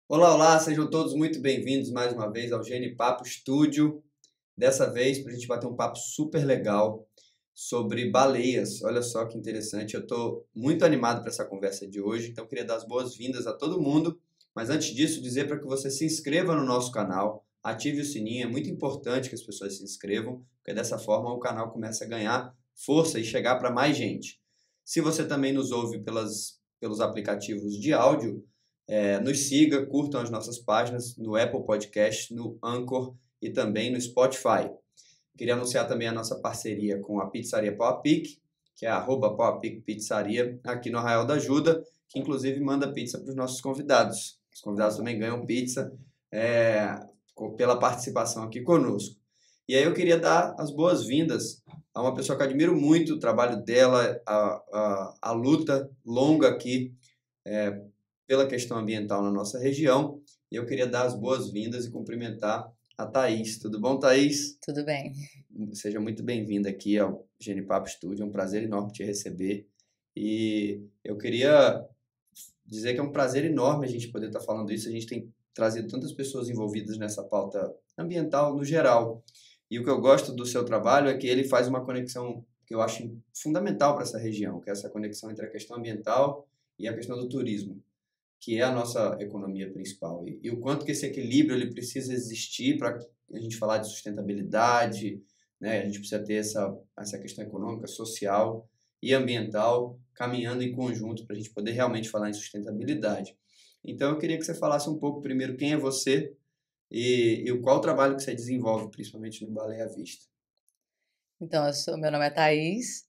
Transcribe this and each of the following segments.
Olá, olá, sejam todos muito bem-vindos mais uma vez ao Genipapo Estúdio. Dessa vez, para a gente bater um papo super legal sobre baleias. Olha só que interessante, eu estou muito animado para essa conversa de hoje, então eu queria dar as boas-vindas a todo mundo. Mas antes disso, dizer para que você se inscreva no nosso canal, ative o sininho, é muito importante que as pessoas se inscrevam, porque dessa forma o canal começa a ganhar força e chegar para mais gente. Se você também nos ouve pelos aplicativos de áudio, nos siga, curtam as nossas páginas no Apple Podcast, no Anchor e também no Spotify. Queria anunciar também a nossa parceria com a Pizzaria Pau a Pique, que é @PauAPique Pizzaria, aqui no Arraial da Ajuda, que inclusive manda pizza para os nossos convidados. Os convidados também ganham pizza é, pela participação aqui conosco. E aí eu queria dar as boas-vindas a uma pessoa que eu admiro muito o trabalho dela, a luta longa aqui é, pela questão ambiental na nossa região. E eu queria dar as boas-vindas e cumprimentar a Thaís. Tudo bom, Thaís? Tudo bem. Seja muito bem-vinda aqui ao Genipapo Studio. É um prazer enorme te receber. E eu queria dizer que é um prazer enorme a gente poder estar falando isso. A gente tem trazido tantas pessoas envolvidas nessa pauta ambiental no geral. E o que eu gosto do seu trabalho é que ele faz uma conexão que eu acho fundamental para essa região, que é essa conexão entre a questão ambiental e a questão do turismo, que é a nossa economia principal. E o quanto que esse equilíbrio ele precisa existir para a gente falar de sustentabilidade, né? A gente precisa ter essa questão econômica, social e ambiental caminhando em conjunto para a gente poder realmente falar em sustentabilidade. Então, eu queria que você falasse um pouco primeiro quem é você e qual o trabalho que você desenvolve, principalmente no Baleia à Vista. Então, meu nome é Thaís,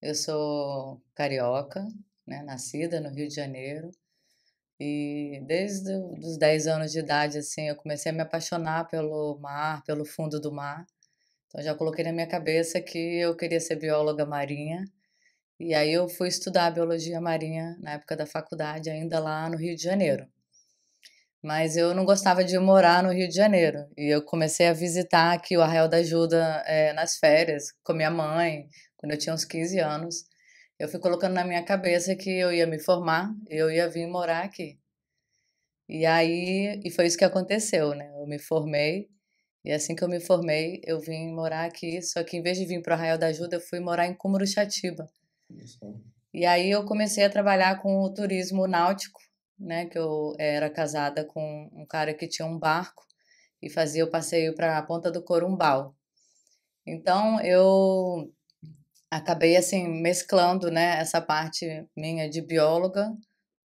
eu sou carioca, né, nascida no Rio de Janeiro, e desde os 10 anos de idade, assim, eu comecei a me apaixonar pelo mar, pelo fundo do mar. Então, já coloquei na minha cabeça que eu queria ser bióloga marinha, e aí eu fui estudar biologia marinha na época da faculdade, ainda lá no Rio de Janeiro. Mas eu não gostava de morar no Rio de Janeiro. E eu comecei a visitar aqui o Arraial da Ajuda, nas férias, com minha mãe, quando eu tinha uns 15 anos. Eu fui colocando na minha cabeça que eu ia me formar, eu ia vir morar aqui. E foi isso que aconteceu, né? Eu me formei, e assim que eu me formei, eu vim morar aqui, só que em vez de vir para o Arraial da Ajuda, eu fui morar em Cumuruxatiba. Isso. E aí eu comecei a trabalhar com o turismo náutico, né, que eu era casada com um cara que tinha um barco e fazia o passeio para a Ponta do Corumbau. Então eu acabei assim mesclando, né, essa parte minha de bióloga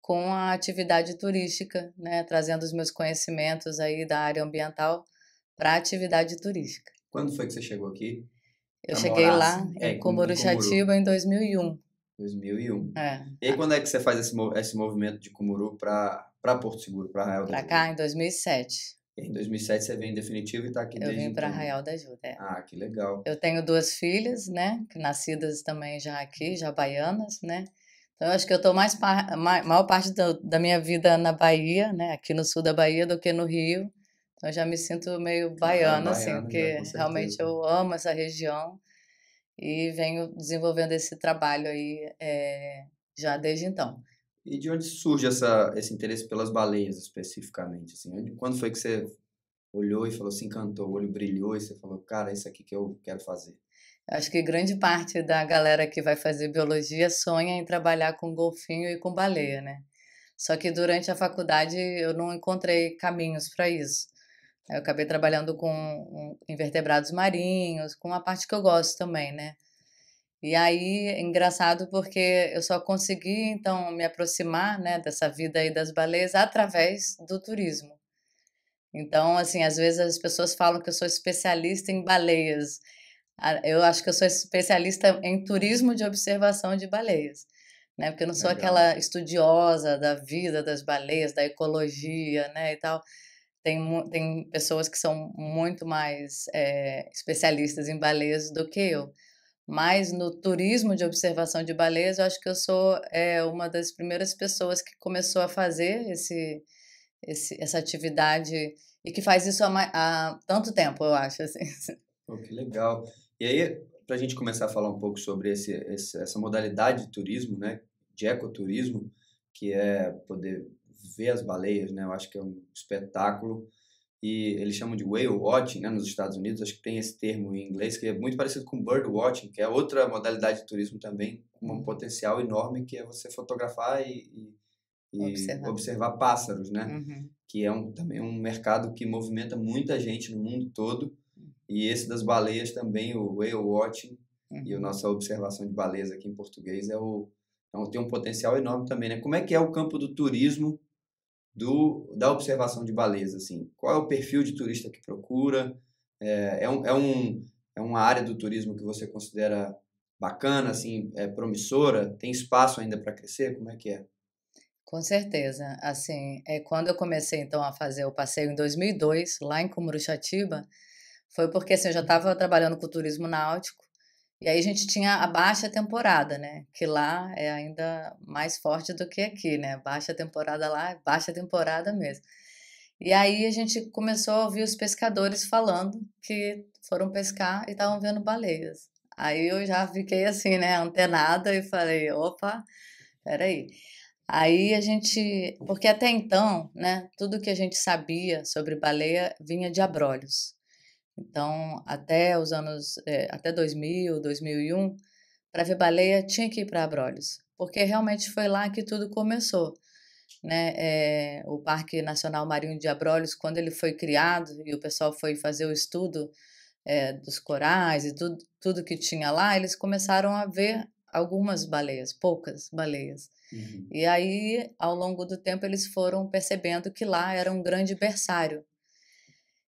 com a atividade turística, né, trazendo os meus conhecimentos aí da área ambiental para a atividade turística. Quando foi que você chegou aqui Eu para cheguei morar lá assim? em Em Cumuru. Cumuruxatiba em 2001. 2001. É, E aí, quando é que você faz esse movimento de Cumuru para Porto Seguro, para Arraial da para Ajuda? cá em 2007. E aí, em 2007 você vem em definitivo e está aqui Eu desde vim para então, né? Arraial da Ajuda, é. Ah, que legal. Eu tenho 2 filhas, né, que nascidas também já aqui, já baianas, né. Então eu acho que eu estou mais maior parte da minha vida na Bahia, né, aqui no sul da Bahia, do que no Rio. Então eu já me sinto meio Claro, baiana, assim, baiano já, porque com realmente certeza. eu amo essa região e venho desenvolvendo esse trabalho aí, já desde então. E de onde surge esse interesse pelas baleias, especificamente? Assim? Quando foi que você olhou e falou assim, encantou, o olho brilhou e você falou, cara, é isso aqui que eu quero fazer? Eu acho que grande parte da galera que vai fazer biologia sonha em trabalhar com golfinho e com baleia, né. Só que durante a faculdade eu não encontrei caminhos para isso. Eu acabei trabalhando com invertebrados marinhos, com uma parte que eu gosto também, né. E aí, é engraçado porque eu só consegui então me aproximar, né, dessa vida aí das baleias através do turismo. Então, assim, às vezes as pessoas falam que eu sou especialista em baleias. Eu acho que eu sou especialista em turismo de observação de baleias, né, porque eu não sou Legal. aquela estudiosa da vida das baleias, da ecologia, né, e tal. Tem pessoas que são muito mais, especialistas em baleias do que eu. Mas no turismo de observação de baleias, eu acho que eu sou, uma das primeiras pessoas que começou a fazer essa atividade e que faz isso há tanto tempo, eu acho, assim. Pô, que legal. E aí, para a gente começar a falar um pouco sobre essa modalidade de turismo, né, de ecoturismo, que é poder ver as baleias, né? Eu acho que é um espetáculo. E eles chamam de whale watching, né, nos Estados Unidos, acho que tem esse termo em inglês, que é muito parecido com bird watching, que é outra modalidade de turismo também, com um potencial enorme, que é você fotografar e observar pássaros, né? Que é também um mercado que movimenta muita gente no mundo todo. E esse das baleias também, o whale watching, e a nossa observação de baleias aqui em português tem um potencial enorme também, né? Como é que é o campo do turismo da observação de baleias, assim? Qual é o perfil de turista que procura? É uma área do turismo que você considera bacana, assim, promissora? Tem espaço ainda para crescer? Como é que é? Com certeza. Assim, quando eu comecei, então, a fazer o passeio em 2002, lá em Cumuruxatiba, foi porque, assim, eu já estava trabalhando com turismo náutico, e aí a gente tinha a baixa temporada, né? Que lá é ainda mais forte do que aqui, né? Baixa temporada lá é baixa temporada mesmo. E aí a gente começou a ouvir os pescadores falando que foram pescar e estavam vendo baleias. Aí eu já fiquei assim, né, antenada e falei, opa, peraí. Aí a gente, porque até então, né, tudo que a gente sabia sobre baleia vinha de abrolhos. Então, até os anos, até 2000, 2001, para ver baleia tinha que ir para Abrolhos, porque realmente foi lá que tudo começou, né? O Parque Nacional Marinho de Abrolhos, quando ele foi criado e o pessoal foi fazer o estudo dos corais e tudo que tinha lá, eles começaram a ver algumas baleias, poucas baleias. E aí, ao longo do tempo, eles foram percebendo que lá era um grande berçário.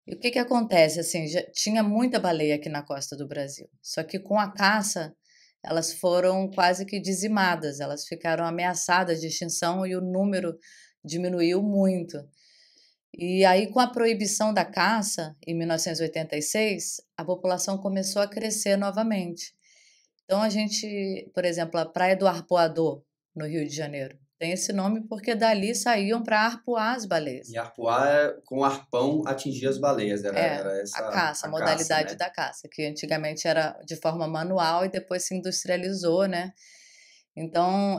E o que que acontece, assim, já tinha muita baleia aqui na costa do Brasil, só que com a caça, elas foram quase que dizimadas, elas ficaram ameaçadas de extinção e o número diminuiu muito. E aí, com a proibição da caça, em 1986, a população começou a crescer novamente. Então a gente, por exemplo, a Praia do Arpoador, no Rio de Janeiro, tem esse nome porque dali saíam para arpoar as baleias. E arpoar com arpão atingir as baleias, era A essa caça, a a caça, modalidade né? da caça, que antigamente era de forma manual e depois se industrializou, né? Então,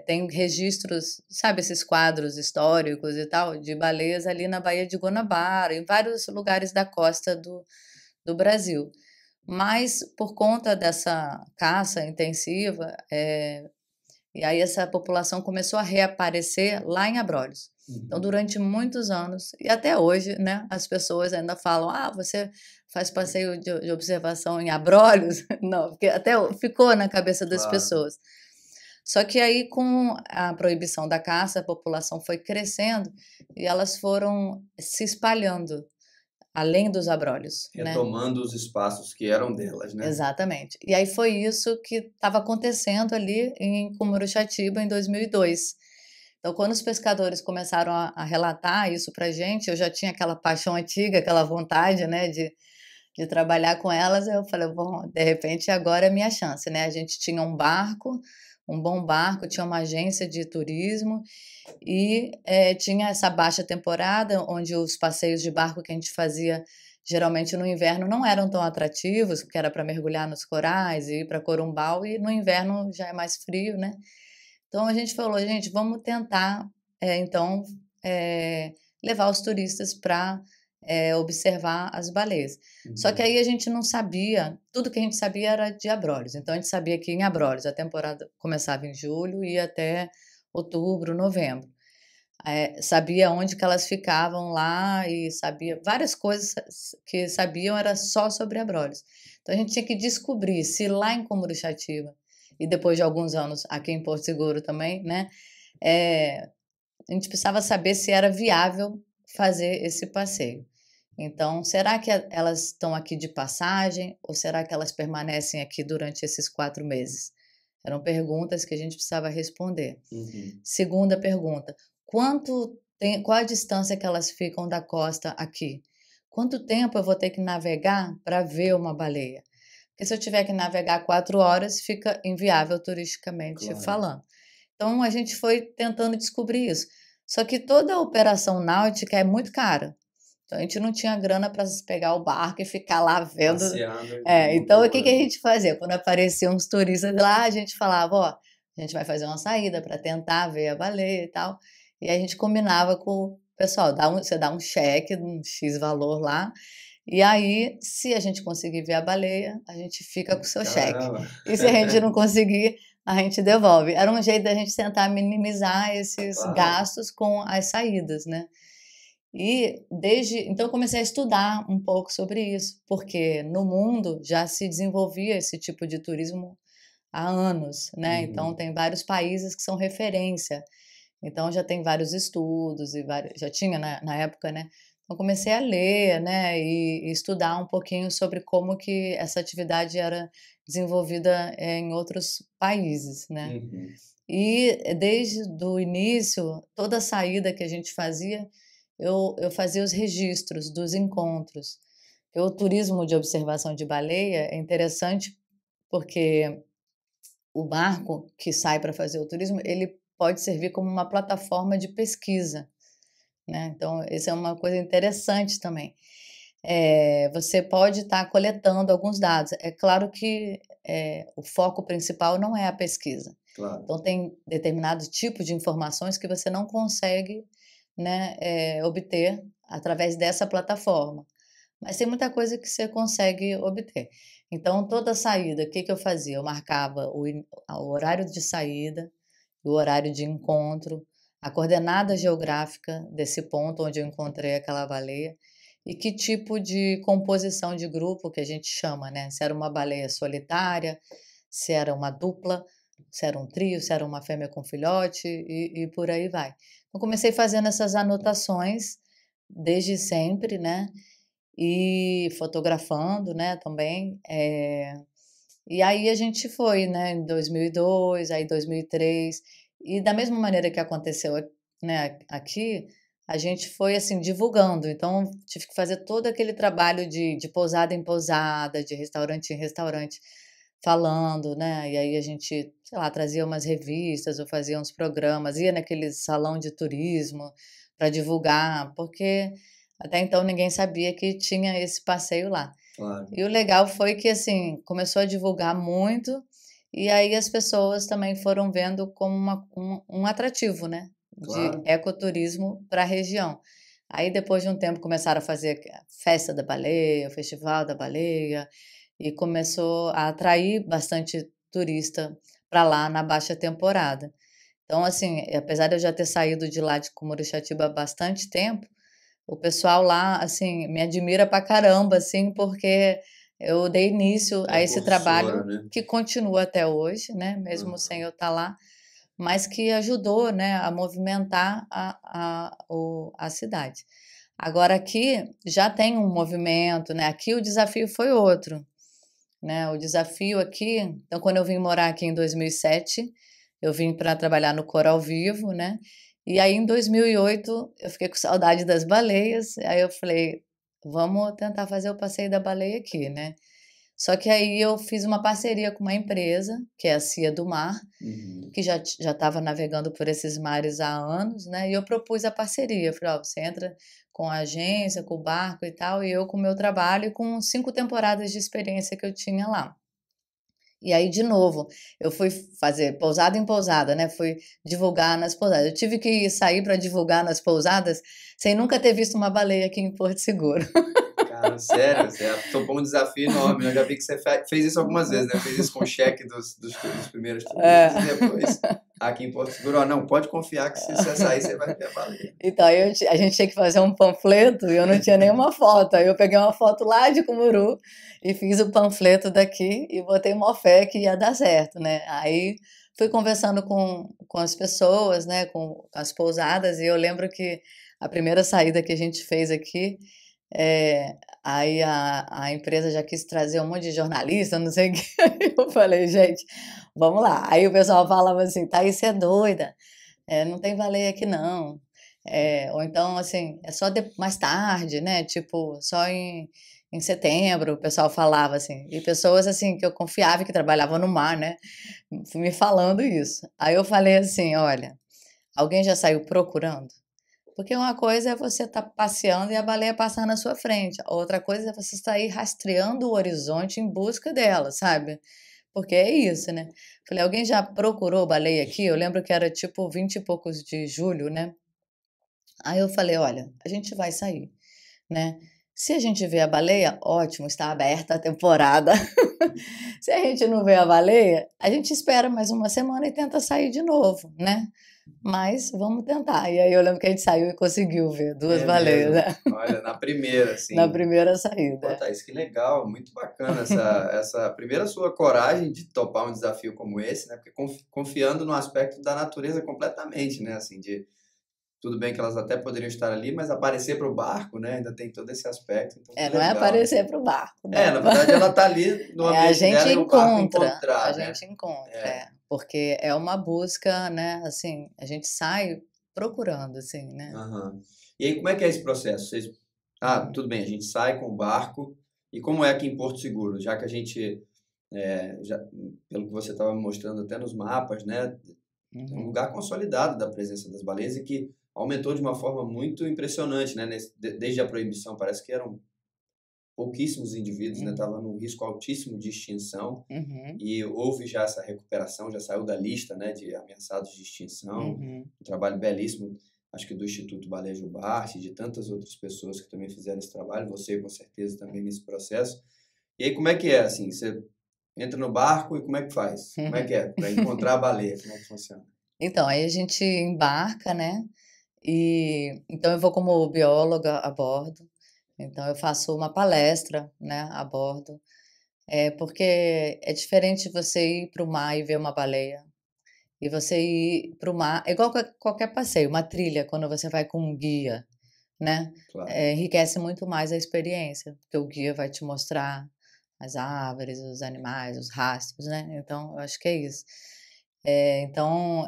tem registros, sabe, esses quadros históricos e tal, de baleias ali na Baía de Guanabara, em vários lugares da costa do Brasil. Mas, por conta dessa caça intensiva, e aí essa população começou a reaparecer lá em Abrolhos. Então, durante muitos anos, e até hoje, né, as pessoas ainda falam: ah, você faz passeio de observação em Abrolhos? Não, porque até ficou na cabeça das Claro. pessoas. Só que aí, com a proibição da caça, a população foi crescendo e elas foram se espalhando além dos abrolhos, né? Retomando os espaços que eram delas, né? Exatamente. E aí foi isso que estava acontecendo ali em Cumuruxatiba em 2002. Então, quando os pescadores começaram a relatar isso para gente, eu já tinha aquela paixão antiga, aquela vontade, né, de trabalhar com elas. Eu falei, bom, de repente agora é minha chance, né? A gente tinha um barco, um bom barco, tinha uma agência de turismo e tinha essa baixa temporada, onde os passeios de barco que a gente fazia geralmente no inverno não eram tão atrativos, porque era para mergulhar nos corais e ir para Corumbau, e no inverno já é mais frio, né? Então a gente falou, gente, vamos tentar, então, levar os turistas para observar as baleias. Só que aí a gente não sabia, tudo que a gente sabia era de Abrolhos. Então a gente sabia que em Abrolhos a temporada começava em julho e ia até outubro, novembro. Sabia onde que elas ficavam lá e sabia várias coisas que sabiam era só sobre Abrolhos. Então a gente tinha que descobrir se lá em Cumuruxatiba e depois de alguns anos aqui em Porto Seguro também, né, a gente precisava saber se era viável fazer esse passeio. Então, será que elas estão aqui de passagem ou será que elas permanecem aqui durante esses 4 meses? Eram perguntas que a gente precisava responder. Segunda pergunta, qual a distância que elas ficam da costa aqui? Quanto tempo eu vou ter que navegar para ver uma baleia? Porque se eu tiver que navegar 4 horas, fica inviável turisticamente falando. Então, a gente foi tentando descobrir isso. Só que toda a operação náutica é muito cara. Então, a gente não tinha grana para pegar o barco e ficar lá vendo. Passeando. Então, o que a gente fazia? Quando apareciam uns turistas lá, a gente falava, ó, a gente vai fazer uma saída para tentar ver a baleia e tal. E aí a gente combinava com o pessoal, você dá um cheque, um X valor lá, e aí, se a gente conseguir ver a baleia, a gente fica com o seu cheque. Caramba. E se a gente não conseguir, a gente devolve. Era um jeito da gente tentar minimizar esses Uau. gastos com as saídas, né? Então eu comecei a estudar um pouco sobre isso, porque no mundo já se desenvolvia esse tipo de turismo há anos, né? Então Uhum. tem vários países que são referência. Então já tem vários estudos já tinha na época, né? Então comecei a ler, né, e estudar um pouquinho sobre como que essa atividade era desenvolvida em outros países, né? Uhum. E desde o início, toda saída que a gente fazia, eu fazia os registros dos encontros. O turismo de observação de baleia é interessante porque o barco que sai para fazer o turismo, ele pode servir como uma plataforma de pesquisa, né? Então, isso é uma coisa interessante também. Você pode estar coletando alguns dados. É claro que o foco principal não é a pesquisa. Claro. Então, tem determinado tipo de informações que você não consegue, né, obter através dessa plataforma. Mas tem muita coisa que você consegue obter. Então, toda saída, o que que eu fazia? Eu marcava o horário de saída, o horário de encontro, a coordenada geográfica desse ponto onde eu encontrei aquela baleia e que tipo de composição de grupo que a gente chama, né? Se era uma baleia solitária, se era uma dupla, se era um trio, se era uma fêmea com filhote e por aí vai. Então, comecei fazendo essas anotações desde sempre, né? E fotografando, né, também. E aí a gente foi, né, em 2002, aí 2003, e da mesma maneira que aconteceu, né, aqui, a gente foi, assim, divulgando. Então, tive que fazer todo aquele trabalho de pousada em pousada, de restaurante em restaurante, falando, né, e aí a gente, sei lá, trazia umas revistas ou fazia uns programas, ia naquele salão de turismo para divulgar, porque até então ninguém sabia que tinha esse passeio lá. Claro. E o legal foi que, assim, começou a divulgar muito, e aí as pessoas também foram vendo como um atrativo, né, de Claro. ecoturismo para a região. Aí depois de um tempo começaram a fazer a festa da baleia, o festival da baleia, e começou a atrair bastante turista para lá na baixa temporada. Então, assim, apesar de eu já ter saído de lá de Cumuruxatiba há bastante tempo, o pessoal lá, assim, me admira pra caramba, assim, porque eu dei início a esse Precursora, trabalho né? que continua até hoje, né, mesmo sem Aham. eu estar lá, mas que ajudou, né, a movimentar a cidade. Agora aqui já tem um movimento, né, aqui o desafio foi outro, né, o desafio aqui então quando eu vim morar aqui em 2007, eu vim para trabalhar no Coro ao Vivo, né, e aí em 2008 eu fiquei com saudade das baleias, aí eu falei: "Vamos tentar fazer o passeio da baleia aqui, né". Só que aí eu fiz uma parceria com uma empresa, que é a Cia do Mar, Uhum. que já estava navegando por esses mares há anos, né, e eu propus a parceria, eu falei: "Ó, você entra com a agência, com o barco e tal, e eu com o meu trabalho e com 5 temporadas de experiência que eu tinha lá". E aí, de novo, eu fui fazer pousada em pousada, né, fui divulgar nas pousadas. Eu tive que sair para divulgar nas pousadas, sem nunca ter visto uma baleia aqui em Porto Seguro. Cara, sério, você topou um desafio enorme, né? Eu já vi que você fez isso algumas vezes, né? Fez isso com o cheque dos primeiros É. turistas e depois aqui em Porto Seguro, ó, não, pode confiar que se você sair, você vai ver a baleia. Então, a gente tinha que fazer um panfleto e eu não tinha nenhuma foto. Aí eu peguei uma foto lá de Cumuru e fiz o panfleto daqui e botei uma fé que ia dar certo, né? Aí fui conversando com as pessoas, né, com as pousadas, e eu lembro que a primeira saída que a gente fez aqui, aí a empresa já quis trazer um monte de jornalista, não sei o quê. Aí eu falei, gente, vamos lá. Aí o pessoal falava assim, Thaís, você é doida. Não tem baleia aqui não. Ou então, assim, é só mais tarde, né? Tipo, só em setembro, o pessoal falava assim. E pessoas, assim, que eu confiava que trabalhavam no mar, né? Me falando isso. Aí eu falei assim: olha, alguém já saiu procurando? Porque uma coisa é você estar passeando e a baleia passar na sua frente. A outra coisa é você sair rastreando o horizonte em busca dela, sabe? Porque é isso, né? Falei, alguém já procurou baleia aqui? Eu lembro que era tipo 20 e poucos de julho, né? Aí eu falei, olha, a gente vai sair, né? Se a gente vê a baleia, ótimo, está aberta a temporada. Se a gente não vê a baleia, a gente espera mais uma semana e tenta sair de novo, né? Mas vamos tentar. E aí eu lembro que a gente saiu e conseguiu ver duas É baleias, mesmo. né? Olha, na primeira, Na assim. primeira Pô, saída. Thaís, que legal, muito bacana essa primeira sua coragem de topar um desafio como esse, né? Porque confiando no aspecto da natureza completamente, né? Assim, de tudo bem que elas até poderiam estar ali, mas aparecer para o barco, né? Ainda tem todo esse aspecto, então que É, não é legal. aparecer para o barco, É, né? na verdade ela tá ali no É, a ambiente gente dela e o barco encontra, a encontrar, né? gente encontra, É. é, porque é uma busca, né? Assim, a gente sai procurando, assim, né? Aham. E aí, como é que é esse processo? Uhum, Tudo bem, a gente sai com o barco. E como é aqui em Porto Seguro? Já que a gente, pelo que você estava me mostrando até nos mapas, né? É um uhum, lugar consolidado da presença das baleias e que aumentou de uma forma muito impressionante, né? Desde a proibição, parece que eram pouquíssimos indivíduos, né? uhum, Estava num risco altíssimo de extinção uhum, e houve já essa recuperação, já saiu da lista, né, de ameaçados de extinção. uhum. Um trabalho belíssimo, acho que do Instituto Baleia Jubarte, de tantas outras pessoas que também fizeram esse trabalho, você com certeza também nesse processo. E aí como é que é, assim, você entra no barco e como é que faz? Como é que é? Para encontrar a baleia, como é que funciona? Então, aí a gente embarca, né? E então eu vou como bióloga a bordo. Então eu faço uma palestra, né, a bordo. É porque é diferente você ir para o mar e ver uma baleia. E você ir para o mar, é igual qualquer passeio, uma trilha, quando você vai com um guia, né? Claro. Enriquece muito mais a experiência, porque o guia vai te mostrar as árvores, os animais, os rastros, né? Então, eu acho que é isso. Então,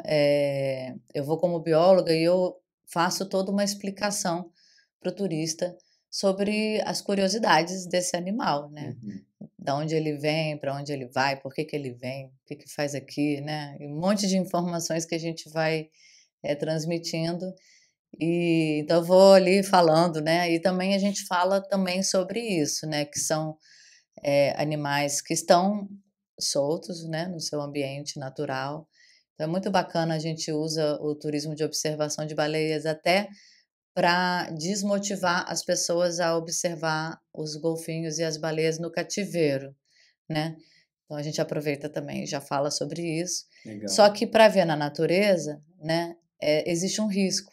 eu vou como bióloga e eu faço toda uma explicação para o turista sobre as curiosidades desse animal, né? Uhum. Da onde ele vem, para onde ele vai, por que que ele vem, o que que faz aqui, né? E um monte de informações que a gente vai transmitindo. E então eu vou ali falando, né? E também a gente fala também sobre isso, né? Que são animais que estão soltos, né? No seu ambiente natural. Então é muito bacana, a gente usa o turismo de observação de baleias até para desmotivar as pessoas a observar os golfinhos e as baleias no cativeiro, né. Então a gente aproveita também e já fala sobre isso. Só Legal. que para ver na natureza, né, existe um risco,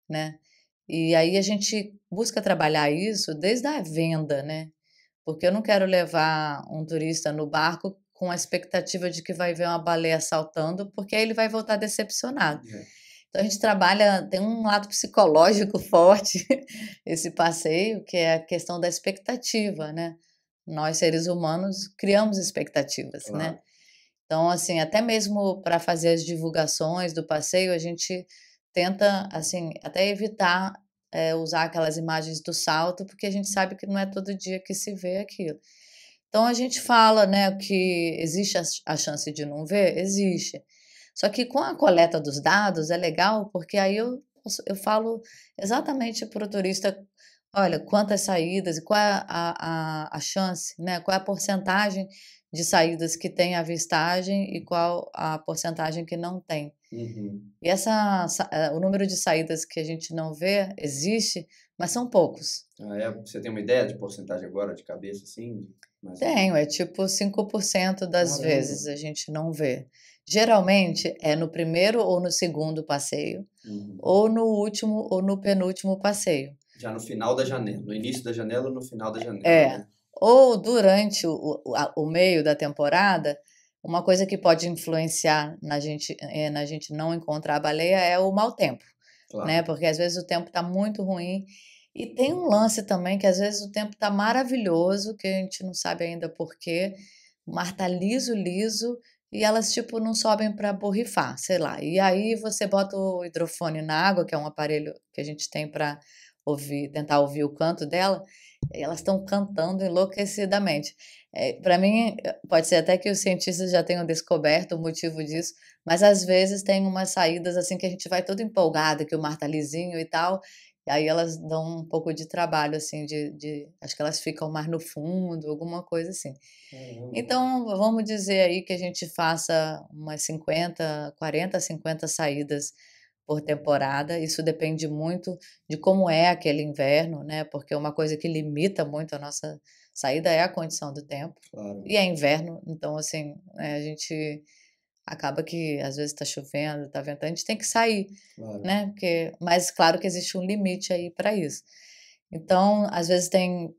né. E aí a gente busca trabalhar isso desde a venda, né, porque eu não quero levar um turista no barco com a expectativa de que vai ver uma baleia saltando, porque aí ele vai voltar decepcionado. É, Então a gente trabalha, tem um lado psicológico forte esse passeio, que é a questão da expectativa, né. Nós seres humanos criamos expectativas, né. claro. Então, assim, até mesmo para fazer as divulgações do passeio, a gente tenta, assim, até evitar, usar aquelas imagens do salto, porque a gente sabe que não é todo dia que se vê aquilo. Então a gente fala, né, que existe a chance de não ver? Existe. Só que com a coleta dos dados é legal, porque aí eu falo exatamente para o turista, olha, quantas saídas e qual é a chance, né, qual é a porcentagem de saídas que tem avistagem e qual a porcentagem que não tem. Uhum. E o número de saídas que a gente não vê existe, mas são poucos. Ah, é? Você tem uma ideia de porcentagem agora de cabeça, assim? Mais ou menos? Tenho, é tipo 5% das Caramba! vezes a gente não vê. Geralmente é no primeiro ou no segundo passeio, Uhum. ou no último ou no penúltimo passeio. Já no final da janela, no início da janela ou no final da janela, É, né? ou durante o meio da temporada, uma coisa que pode influenciar na gente não encontrar a baleia é o mau tempo, né, Claro. porque às vezes o tempo está muito ruim, e tem um lance também que às vezes o tempo está maravilhoso, que a gente não sabe ainda por quê, o mar tá liso, liso, e elas tipo não sobem para borrifar, sei lá, e aí você bota o hidrofone na água, que é um aparelho que a gente tem para tentar ouvir o canto dela, e elas estão cantando enlouquecidamente. Para mim, pode ser até que os cientistas já tenham descoberto o motivo disso, mas às vezes tem umas saídas, assim, que a gente vai todo empolgado, que o mar tá lisinho e tal, e aí elas dão um pouco de trabalho, assim, acho que elas ficam mais no fundo, alguma coisa assim. Caramba. Então, vamos dizer aí que a gente faça umas 50, 40, 50 saídas por temporada. Isso depende muito de como é aquele inverno, né? Porque uma coisa que limita muito a nossa saída é a condição do tempo. Claro, E é inverno, então assim, a gente acaba que às vezes está chovendo, está ventando, a gente tem que sair, claro. né? Mas claro que existe um limite aí para isso. Então, às vezes tem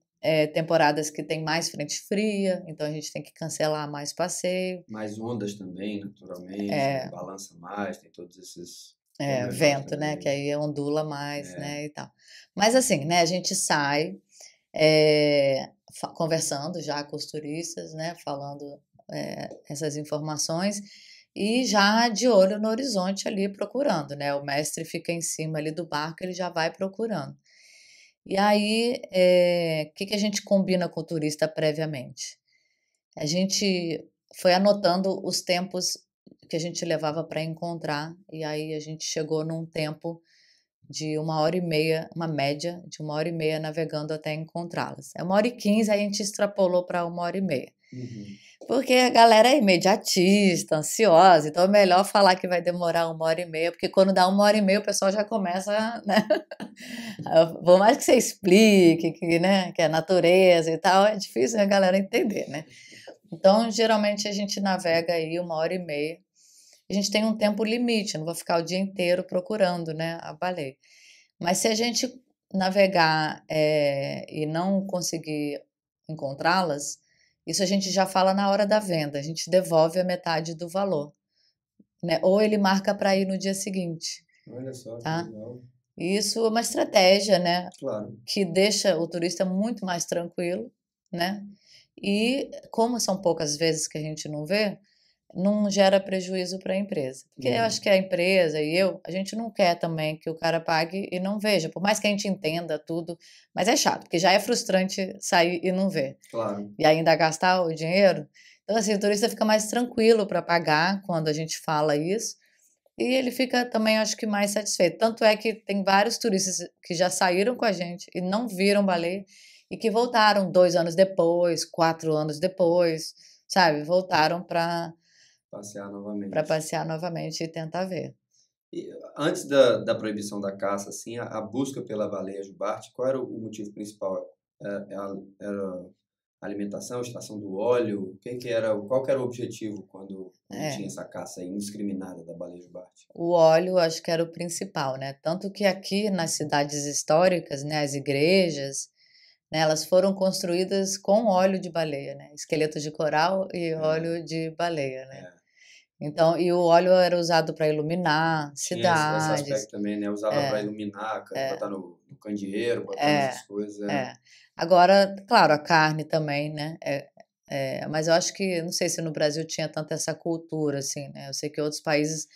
temporadas que tem mais frente fria, então a gente tem que cancelar mais passeio. Mais ondas também, naturalmente, né? É, Balança mais, tem todos esses pormenores vento, né? também, Que né? aí ondula mais, É, né? E tal. Mas assim, né? A gente sai conversando já com os turistas, né? Falando essas informações e já de olho no horizonte ali procurando, né? O mestre fica em cima ali do barco, ele já vai procurando. E aí, que a gente combina com o turista previamente? A gente foi anotando os tempos que a gente levava para encontrar, e aí a gente chegou num tempo de 1h30, uma média de 1h30 navegando até encontrá-las. É 1h15, aí a gente extrapolou para 1h30. uhum, Porque a galera é imediatista, ansiosa, então é melhor falar que vai demorar 1h30, porque quando dá 1h30 o pessoal já começa, né? Por mais que você explique que, né, que é natureza e tal, é difícil a galera entender, né? Então, geralmente a gente navega aí 1h30. A gente tem um tempo limite, não vou ficar o dia inteiro procurando, né, a baleia. Mas se a gente navegar e não conseguir encontrá-las, isso a gente já fala na hora da venda, a gente devolve a metade do valor, né? Ou ele marca para ir no dia seguinte, olha só que tá? legal. E isso é uma estratégia, né, Claro, que deixa o turista muito mais tranquilo, né? E como são poucas vezes que a gente não vê, não gera prejuízo para a empresa. Porque eu acho uhum, que a empresa e a gente não quer também que o cara pague e não veja, por mais que a gente entenda tudo, mas é chato, porque já é frustrante sair e não ver. claro. E ainda gastar o dinheiro. Então, assim, o turista fica mais tranquilo para pagar quando a gente fala isso. E ele fica também, acho que, mais satisfeito. Tanto é que tem vários turistas que já saíram com a gente e não viram baleia e que voltaram 2 anos depois, 4 anos depois, sabe? Voltaram Passear para novamente. passear novamente e tentar ver. E antes da proibição da caça, assim, a busca pela baleia jubarte, qual era o motivo principal? Era a alimentação, a extração do óleo? Qual que era o objetivo quando É, tinha essa caça indiscriminada da baleia jubarte? o óleo acho que era o principal, né? Tanto que aqui nas cidades históricas, né, as igrejas, né, elas foram construídas com óleo de baleia, né? Esqueleto de coral e É, óleo de baleia, né? é. Então, e o óleo era usado para iluminar Tinha esse cidades. aspecto também, né? Usava para É, iluminar, é, botar no candeeiro, botar é, nessas coisas. É. é. Agora, claro, a carne também, né? Mas eu acho que, não sei se no Brasil tinha tanta essa cultura, assim, né? Eu sei que outros países,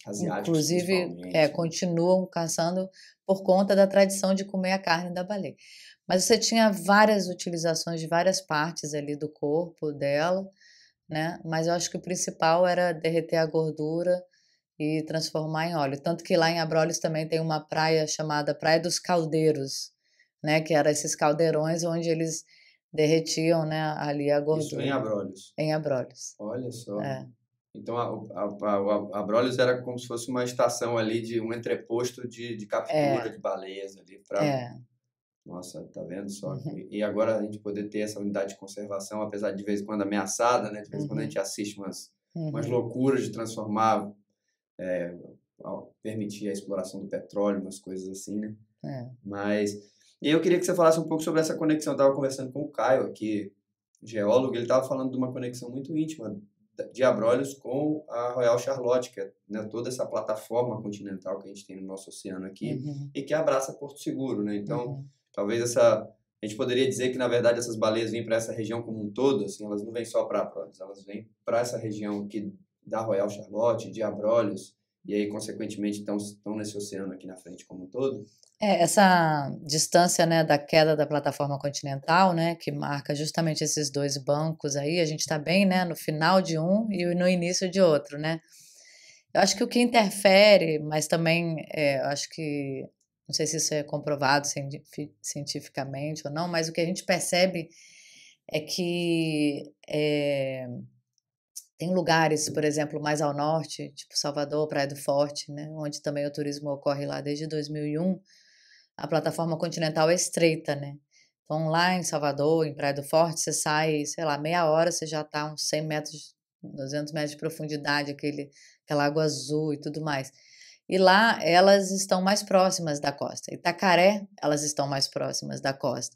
Asiáticos inclusive, principalmente, né? continuam caçando por conta da tradição de comer a carne da baleia. Mas você tinha várias utilizações de várias partes ali do corpo dela, né? Mas eu acho que o principal era derreter a gordura e transformar em óleo. Tanto que lá em Abrolhos também tem uma praia chamada Praia dos Caldeiros, né? Que eram esses caldeirões onde eles derretiam, né, ali a Isso em gordura, Abrolhos. em Abrolhos. Olha só. É, Então, a Abrolhos era como se fosse uma estação ali de um entreposto de captura é, de baleias ali para. é. Nossa, tá vendo só? Uhum, E agora a gente poder ter essa unidade de conservação, apesar de vez em quando ameaçada, né? De vez em quando a gente uhum, assiste umas uhum, loucuras de transformar, é, permitir a exploração do petróleo, umas coisas assim, né? é. Mas e eu queria que você falasse um pouco sobre essa conexão. Eu estava conversando com o Caio aqui, geólogo, ele estava falando de uma conexão muito íntima de Abrolhos com a Royal Charlotte, que é, né, toda essa plataforma continental que a gente tem no nosso oceano aqui Uhum, e que abraça Porto Seguro, né? Então, uhum. talvez a gente poderia dizer que na verdade essas baleias vêm para essa região como um todo, assim, elas não vêm só para Abrolhos, elas vêm para essa região aqui da Royal Charlotte, de Abrolhos, e aí consequentemente estão nesse oceano aqui na frente como um todo. Essa distância, né, da queda da plataforma continental, né, que marca justamente esses dois bancos aí, a gente está bem, né, no final de um e no início de outro, né? Eu acho que o que interfere, mas também eu acho que, não sei se isso é comprovado cientificamente ou não, mas o que a gente percebe é que Tem lugares, por exemplo, mais ao norte, tipo Salvador, Praia do Forte, né, onde também o turismo ocorre lá desde 2001, a plataforma continental é estreita, né. Então lá em Salvador, em Praia do Forte, você sai, sei lá, meia hora você já está uns 100 metros, 200 metros de profundidade, aquela água azul e tudo mais. E lá elas estão mais próximas da costa. Itacaré, elas estão mais próximas da costa.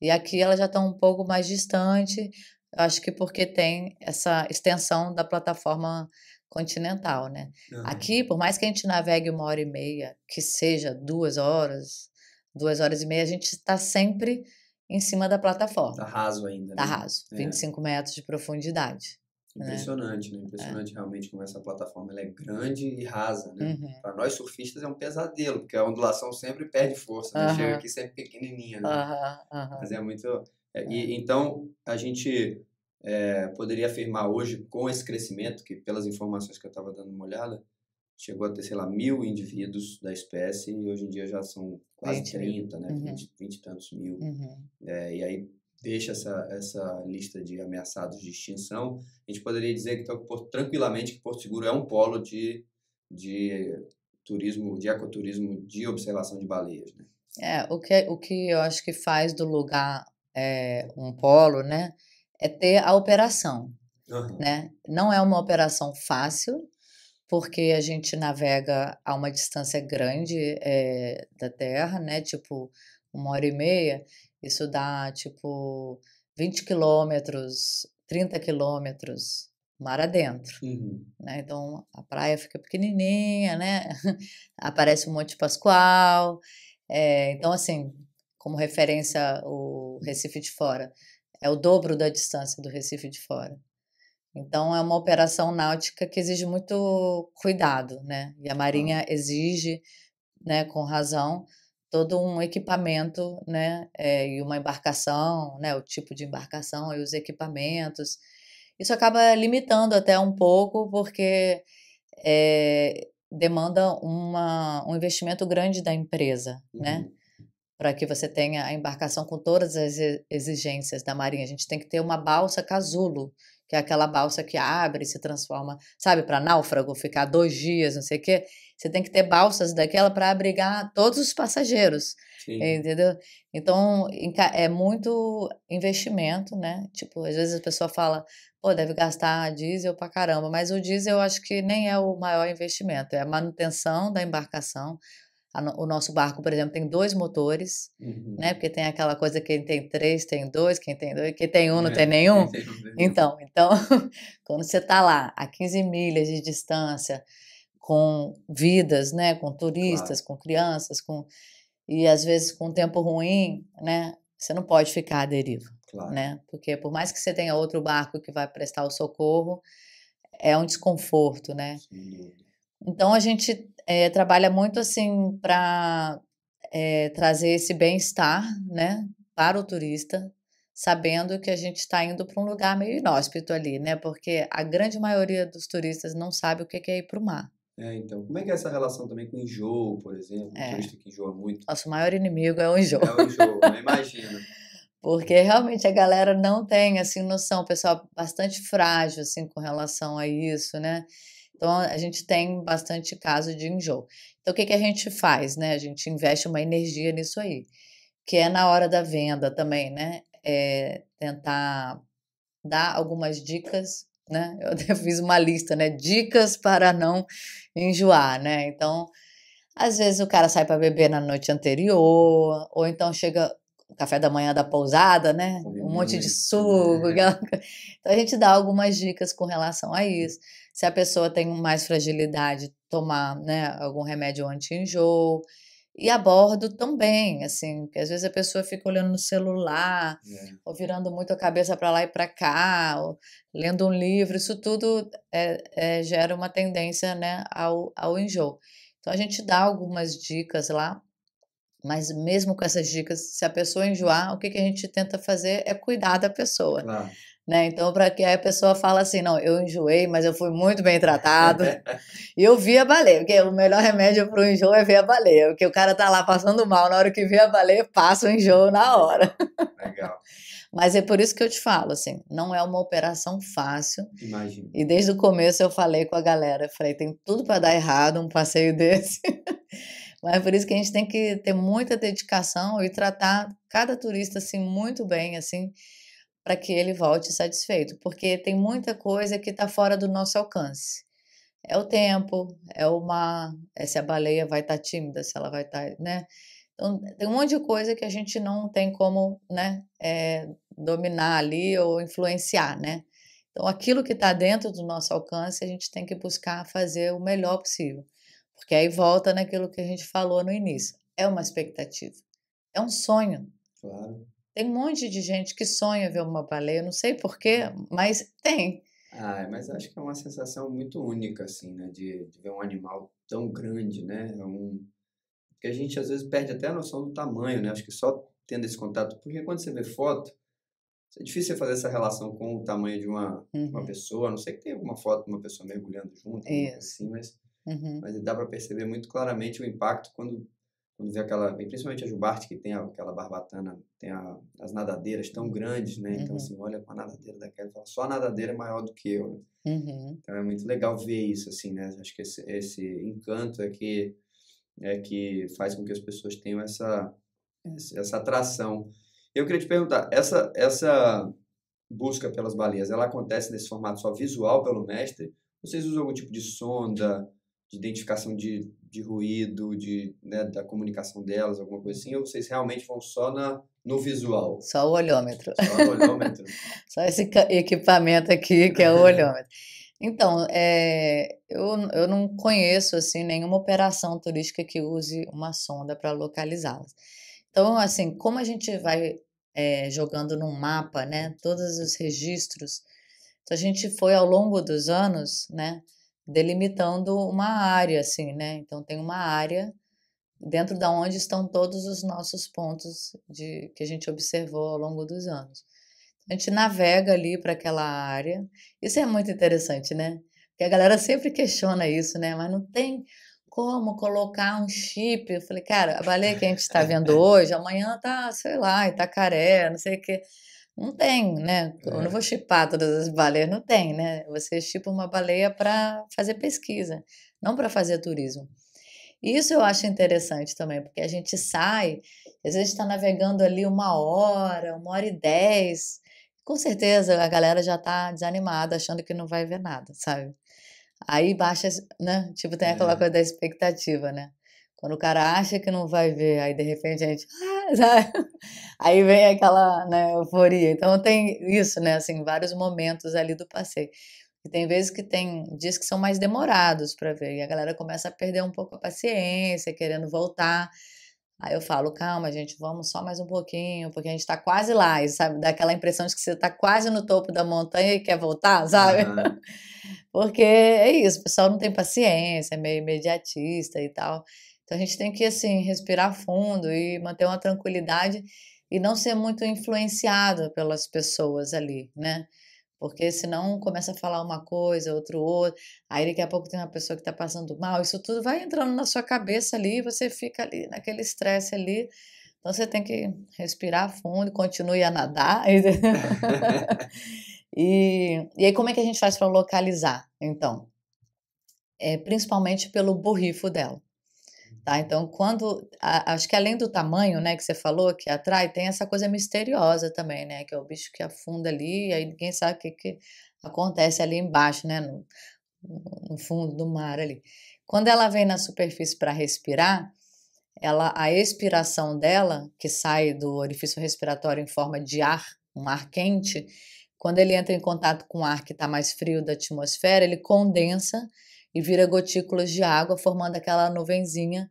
E aqui elas já estão um pouco mais distante, acho que porque tem essa extensão da plataforma continental, né. Aham. Aqui, por mais que a gente navegue 1 hora e meia, que seja 2 horas, 2 horas e meia, a gente está sempre em cima da Tá plataforma. raso ainda, Tá né? raso, 25 metros de profundidade, né. Impressionante, né? É. Impressionante realmente como essa plataforma ela é grande e rasa, né? Uhum. Para nós surfistas é um pesadelo, porque a ondulação sempre perde força, né? Chega Aham, aqui sempre pequenininha, né? aham, Mas aham. é muito. É. E então a gente poderia afirmar hoje com esse crescimento, que pelas informações que eu estava dando uma olhada, chegou a ter, sei lá, 1.000 indivíduos da espécie e hoje em dia já são quase 20.000. 30, né? Uhum, 20 e tantos mil. uhum. E aí deixa essa lista de ameaçados de extinção. A gente poderia dizer que tranquilamente que Porto Seguro é um polo de turismo, de ecoturismo, de observação de baleias, né? O que eu acho que faz do lugar, um polo, né, é ter a operação, Aham. né. Não é uma operação fácil, porque a gente navega a uma distância grande, da terra, né, tipo 1 hora e meia, isso dá tipo 20 quilômetros, 30 quilômetros mar adentro, Uhum. né, então a praia fica pequenininha, né, aparece o Monte Pascoal, então assim, como referência o Recife de Fora, é o dobro da distância do Recife de Fora. Então é uma operação náutica que exige muito cuidado, né, e a Claro. marinha exige, né, com razão, todo um equipamento, né, e uma embarcação, né, o tipo de embarcação e os equipamentos. Isso acaba limitando até um pouco, porque, demanda um investimento grande da empresa, né, Uhum. para que você tenha a embarcação com todas as exigências da marinha. A gente tem que ter uma balsa casulo, que é aquela balsa que abre e se transforma, sabe, para náufrago, ficar 2 dias, não sei o quê. Você tem que ter balsas daquela para abrigar todos os passageiros, Sim. entendeu. Então é muito investimento, né, tipo, às vezes a pessoa fala: "Pô, deve gastar diesel pra caramba", mas o diesel eu acho que nem é o maior investimento, é a manutenção da embarcação. O nosso barco, por exemplo, tem 2 motores, né, Uhum. porque tem aquela coisa, quem tem 3 tem 2, quem tem 2, quem tem um não tem Quem nenhum. tem não tem nenhum. Então quando você está lá a 15 milhas de distância, com vidas, né, com turistas, Claro, com crianças, e às vezes com tempo ruim, né, você não pode ficar à deriva, claro. né, porque por mais que você tenha outro barco que vai prestar o socorro, é um desconforto, né. Sem dúvida. Então a gente, trabalha muito, assim, para trazer esse bem-estar, né, para o turista, sabendo que a gente está indo para um lugar meio inóspito ali, né, porque a grande maioria dos turistas não sabe o que que é ir para o mar. Então, como é que é essa relação também com enjoo, por exemplo? Um É, turista que enjoa muito. nosso maior inimigo é o enjoo, É o enjoo, né? Imagina. porque realmente a galera não tem, assim, noção, o pessoal bastante frágil, assim, com relação a isso, né. Então a gente tem bastante caso de enjoo. Então o que que a gente faz, né, a gente investe uma energia nisso aí, que é na hora da venda também, né, tentar dar algumas dicas, né, eu até fiz uma lista, né, dicas para não enjoar, né, então, às vezes o cara sai para beber na noite anterior, ou então chega o café da manhã da pousada, né, Come um monte de muito, suco, né? aquela então a gente dá algumas dicas com relação a isso. Se a pessoa tem mais fragilidade, tomar, né, algum remédio anti-enjoo. E a bordo também, assim, porque às vezes a pessoa fica olhando no celular, É. ou virando muito a cabeça para lá e para cá, ou lendo um livro, isso tudo, gera uma tendência, né, ao enjoo. Então a gente dá algumas dicas lá, Mas mesmo com essas dicas, se a pessoa enjoar, o que a gente tenta fazer é cuidar da pessoa, Claro. né? Então, para que a pessoa fala assim, não, eu enjoei, mas eu fui muito bem tratado e eu vi a baleia, porque o melhor remédio para o enjoo é ver a baleia, porque o cara tá lá passando mal, na hora que vê a baleia, passa o enjoo na hora. Legal. Mas é por isso que eu te falo, assim, não é uma operação fácil. Imagino. E desde o começo eu falei com a galera, falei, tem tudo para dar errado um passeio desse. Mas é por isso que a gente tem que ter muita dedicação e tratar cada turista assim muito bem, assim, para que ele volte satisfeito, porque tem muita coisa que está fora do nosso alcance. É o tempo, é o mar, é se a baleia vai estar tímida, se ela vai estar, né? Então, tem um monte de coisa que a gente não tem como, né, dominar ali ou influenciar, né? Então, aquilo que está dentro do nosso alcance, a gente tem que buscar fazer o melhor possível. Porque aí volta naquilo que a gente falou no início. É uma expectativa, é um sonho. Claro. Tem um monte de gente que sonha ver uma baleia, não sei porquê, mas tem. Mas acho que é uma sensação muito única, assim, né? De ver um animal tão grande, né? Porque a gente às vezes perde até a noção do tamanho, né? Acho que só tendo esse contato, porque quando você vê foto, é difícil você fazer essa relação com o tamanho de uma Uhum, pessoa, a não sei que tenha alguma foto de uma pessoa mergulhando junto, alguma coisa isso. assim, mas, Uhum, mas dá para perceber muito claramente o impacto quando vê aquela, principalmente a jubarte, que tem aquela barbatana, tem as nadadeiras tão grandes, né? Então, uhum, assim, olha com a nadadeira daquela e fala, só a nadadeira é maior do que eu, né? uhum. Então é muito legal ver isso, assim, né? Acho que esse encanto é que faz com que as pessoas tenham essa atração. Eu queria te perguntar, essa busca pelas baleias, ela acontece nesse formato só visual pelo mestre? Vocês usam algum tipo de sonda, de identificação de ruído, né, da comunicação delas, alguma coisa assim? Ou vocês realmente vão só no visual? Só o olhômetro. Só no olhômetro? Só esse equipamento aqui que é o olhômetro. Então, eu não conheço assim nenhuma operação turística que use uma sonda para localizá-las. Então, assim, como a gente vai jogando num mapa, né, todos os registros, então a gente foi ao longo dos anos, né, delimitando uma área, assim, né? Então tem uma área dentro da onde estão todos os nossos pontos que a gente observou ao longo dos anos. A gente navega ali para aquela área. Isso é muito interessante, né? Porque a galera sempre questiona isso, né? Mas não tem como colocar um chip. Eu falei, cara, a baleia que a gente está vendo hoje, amanhã tá, sei lá, Itacaré, não sei o quê. Não tem, né? Eu não vou chipar todas as baleias, não tem, né? Você chipa uma baleia para fazer pesquisa, não para fazer turismo. E isso eu acho interessante também, porque a gente sai, às vezes está navegando ali 1 hora, 1 hora e 10. Com certeza a galera já está desanimada, achando que não vai ver nada, sabe? Aí baixa, né? Tipo, tem aquela É, coisa da expectativa, né? Quando o cara acha que não vai ver, aí de repente a gente, sabe? Aí vem aquela, né, euforia. Então tem isso, né? Assim, vários momentos ali do passeio. E tem vezes que tem dias que são mais demorados para ver, e a galera começa a perder um pouco a paciência, querendo voltar. Aí eu falo: "Calma, gente, vamos só mais um pouquinho, porque a gente tá quase lá", e sabe, dá aquela impressão de que você tá quase no topo da montanha e quer voltar, sabe? aham. Porque é isso, o pessoal não tem paciência, é meio imediatista e tal. Então a gente tem que, assim, respirar fundo e manter uma tranquilidade e não ser muito influenciado pelas pessoas ali, né? Porque senão começa a falar uma coisa, outra, aí daqui a pouco tem uma pessoa que está passando mal, isso tudo vai entrando na sua cabeça ali e você fica ali naquele estresse ali. Então você tem que respirar fundo, continue a nadar, entendeu? E aí como é que a gente faz para localizar, então? Principalmente pelo borrifo dela, tá? Então quando acho que além do tamanho, né, que você falou que atrai, tem essa coisa misteriosa também, né, que é o bicho que afunda ali, e aí ninguém sabe o que acontece ali embaixo, né, no fundo do mar ali. Quando ela vem na superfície para respirar, a expiração dela, que sai do orifício respiratório em forma de ar, um ar quente, quando ele entra em contato com o ar que está mais frio da atmosfera, ele condensa e vira gotículas de água, formando aquela nuvenzinha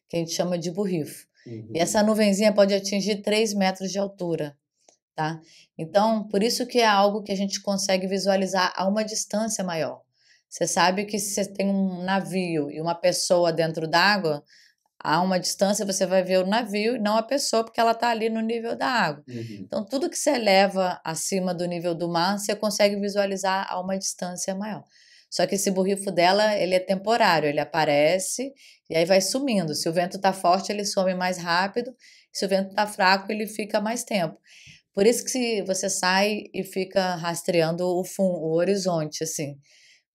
que a gente chama de borrifo. E essa Uhum. nuvenzinha pode atingir 3 metros de altura, tá? Então, por isso que é algo que a gente consegue visualizar a uma distância maior. Você sabe que se você tem um navio e uma pessoa dentro d'água, a uma distância você vai ver o navio e não a pessoa, porque ela está ali no nível da água. Uhum. Então, tudo que você leva acima do nível do mar, você consegue visualizar a uma distância maior. Só que esse borrifo dela, ele é temporário, ele aparece e aí vai sumindo. Se o vento está forte, ele some mais rápido. Se o vento está fraco, ele fica mais tempo. Por isso que se você sai e fica rastreando o horizonte, assim.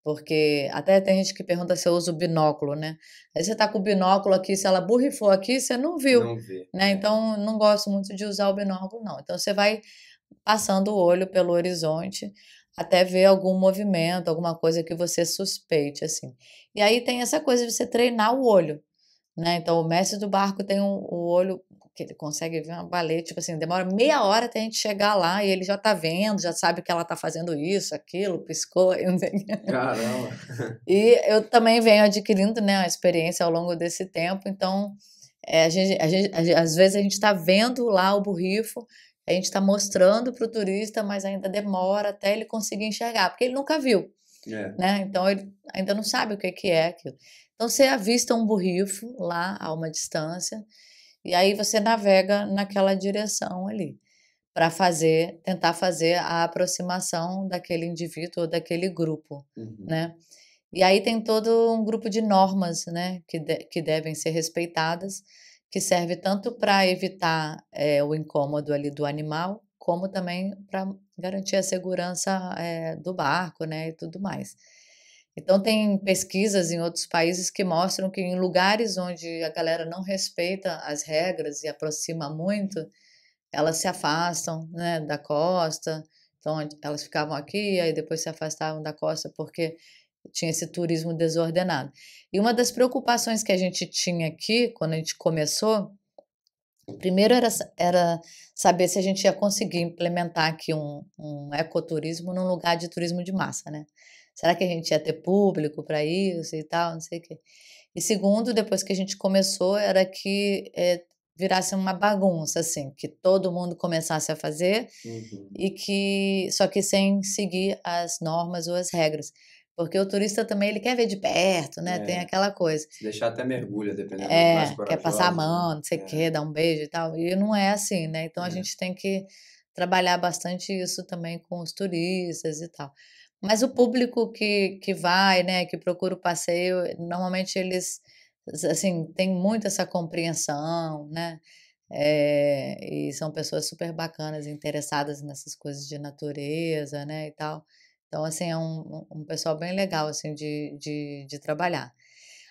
Porque até tem gente que pergunta se eu uso binóculo, né? Aí você tá com o binóculo aqui, se ela borrifou aqui, você não viu, Não vê. né? Então, não gosto muito de usar o binóculo, não. Então, você vai passando o olho pelo horizonte até ver algum movimento, alguma coisa que você suspeite, assim. E aí tem essa coisa de você treinar o olho, né? Então, o mestre do barco tem o olho que ele consegue ver uma baleia, tipo assim, demora meia hora até a gente chegar lá e ele já tá vendo, já sabe que ela tá fazendo isso, aquilo, piscou, e não sei o quê. Caramba. E eu também venho adquirindo, né, a experiência ao longo desse tempo, então às vezes a gente está vendo lá o borrifo, a gente está mostrando para o turista, mas ainda demora até ele conseguir enxergar, porque ele nunca viu, É. né? Então ele ainda não sabe o que é aquilo. Então você avista um borrifo lá a uma distância e aí você navega naquela direção ali para tentar fazer a aproximação daquele indivíduo ou daquele grupo, Uhum. né? E aí tem todo um grupo de normas, né, que devem ser respeitadas, que serve tanto para evitar o incômodo ali do animal, como também para garantir a segurança do barco, né, e tudo mais. Então tem pesquisas em outros países que mostram que em lugares onde a galera não respeita as regras e aproxima muito, elas se afastam, né, da costa. Então elas ficavam aqui, aí depois se afastavam da costa porque tinha esse turismo desordenado. E uma das preocupações que a gente tinha aqui, quando a gente começou, primeiro era saber se a gente ia conseguir implementar aqui um ecoturismo num lugar de turismo de massa, né? Será que a gente ia ter público para isso e tal, não sei o quê. E segundo, depois que a gente começou, era que virasse uma bagunça, assim, que todo mundo começasse a fazer Uhum. e só que sem seguir as normas ou as regras. Porque o turista também ele quer ver de perto, né? Tem É. aquela coisa. Se deixar até mergulha, dependendo dos mais Quer passar a corajosos, né? mão, não sei o É. quê, dar um beijo e tal. E não é assim, né? Então a É. gente tem que trabalhar bastante isso também com os turistas e tal. Mas o público que vai, né, que procura o passeio, normalmente eles, assim, têm muito essa compreensão, né? E são pessoas super bacanas, interessadas nessas coisas de natureza, né, e tal. Então, assim, é um pessoal bem legal, assim, de trabalhar.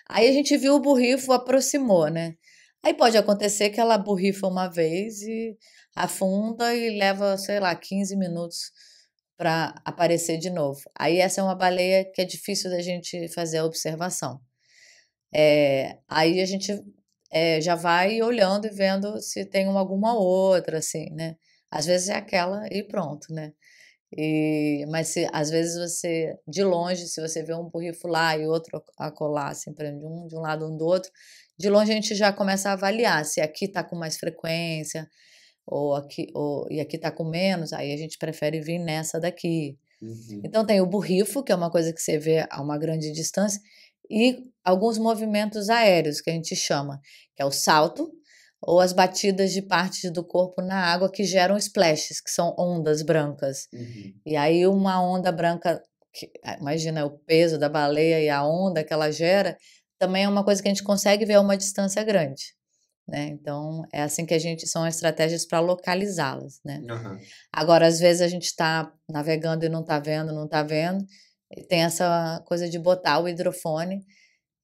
Aí a gente viu o borrifo, aproximou, né. Aí pode acontecer que ela borrifa uma vez e afunda e leva, sei lá, 15 minutos para aparecer de novo. Aí essa é uma baleia que é difícil da gente fazer a observação. Aí a gente, já vai olhando e vendo se tem alguma outra, assim, né. Às vezes é aquela e pronto, né. Mas se às vezes você de longe, se você vê um borrifo lá e outro acolá, assim, por exemplo, de um lado, um do outro, de longe a gente já começa a avaliar se aqui está com mais frequência e aqui está com menos, aí a gente prefere vir nessa daqui. Uhum. Então tem o borrifo, que é uma coisa que você vê a uma grande distância, e alguns movimentos aéreos, que a gente chama, que é o salto, ou as batidas de partes do corpo na água que geram splashes, que são ondas brancas. Uhum. E aí uma onda branca, imagina o peso da baleia e a onda que ela gera, também é uma coisa que a gente consegue ver a uma distância grande, né. Então é assim que são estratégias para localizá-las, né. Aham. Agora, às vezes, a gente está navegando e não está vendo, não está vendo, e tem essa coisa de botar o hidrofone,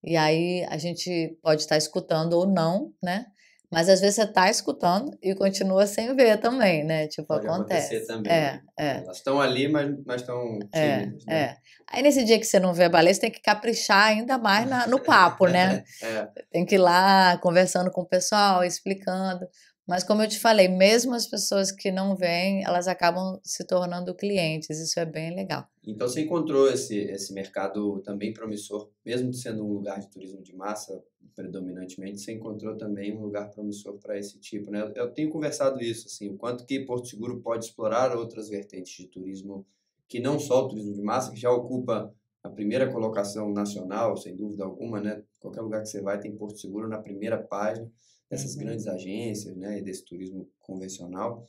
e aí a gente pode estar escutando ou não, né, mas às vezes você está escutando e continua sem ver também, né, tipo, Pode acontecer acontece. também, É, né? é, Elas estão ali, mas estão é, tímidas, né? é. Aí nesse dia que você não vê a baleia, você tem que caprichar ainda mais no papo, né. É. Tem que ir lá conversando com o pessoal, explicando. Mas como eu te falei, mesmo as pessoas que não vêm, elas acabam se tornando clientes, isso é bem legal. Então você encontrou esse mercado também promissor, mesmo sendo um lugar de turismo de massa, predominantemente, você encontrou também um lugar promissor para esse tipo, né? Eu tenho conversado isso, assim, o quanto que Porto Seguro pode explorar outras vertentes de turismo, que não só o turismo de massa, que já ocupa a primeira colocação nacional, sem dúvida alguma, né? Qualquer lugar que você vai tem Porto Seguro na primeira página dessas grandes agências, né? E desse turismo convencional.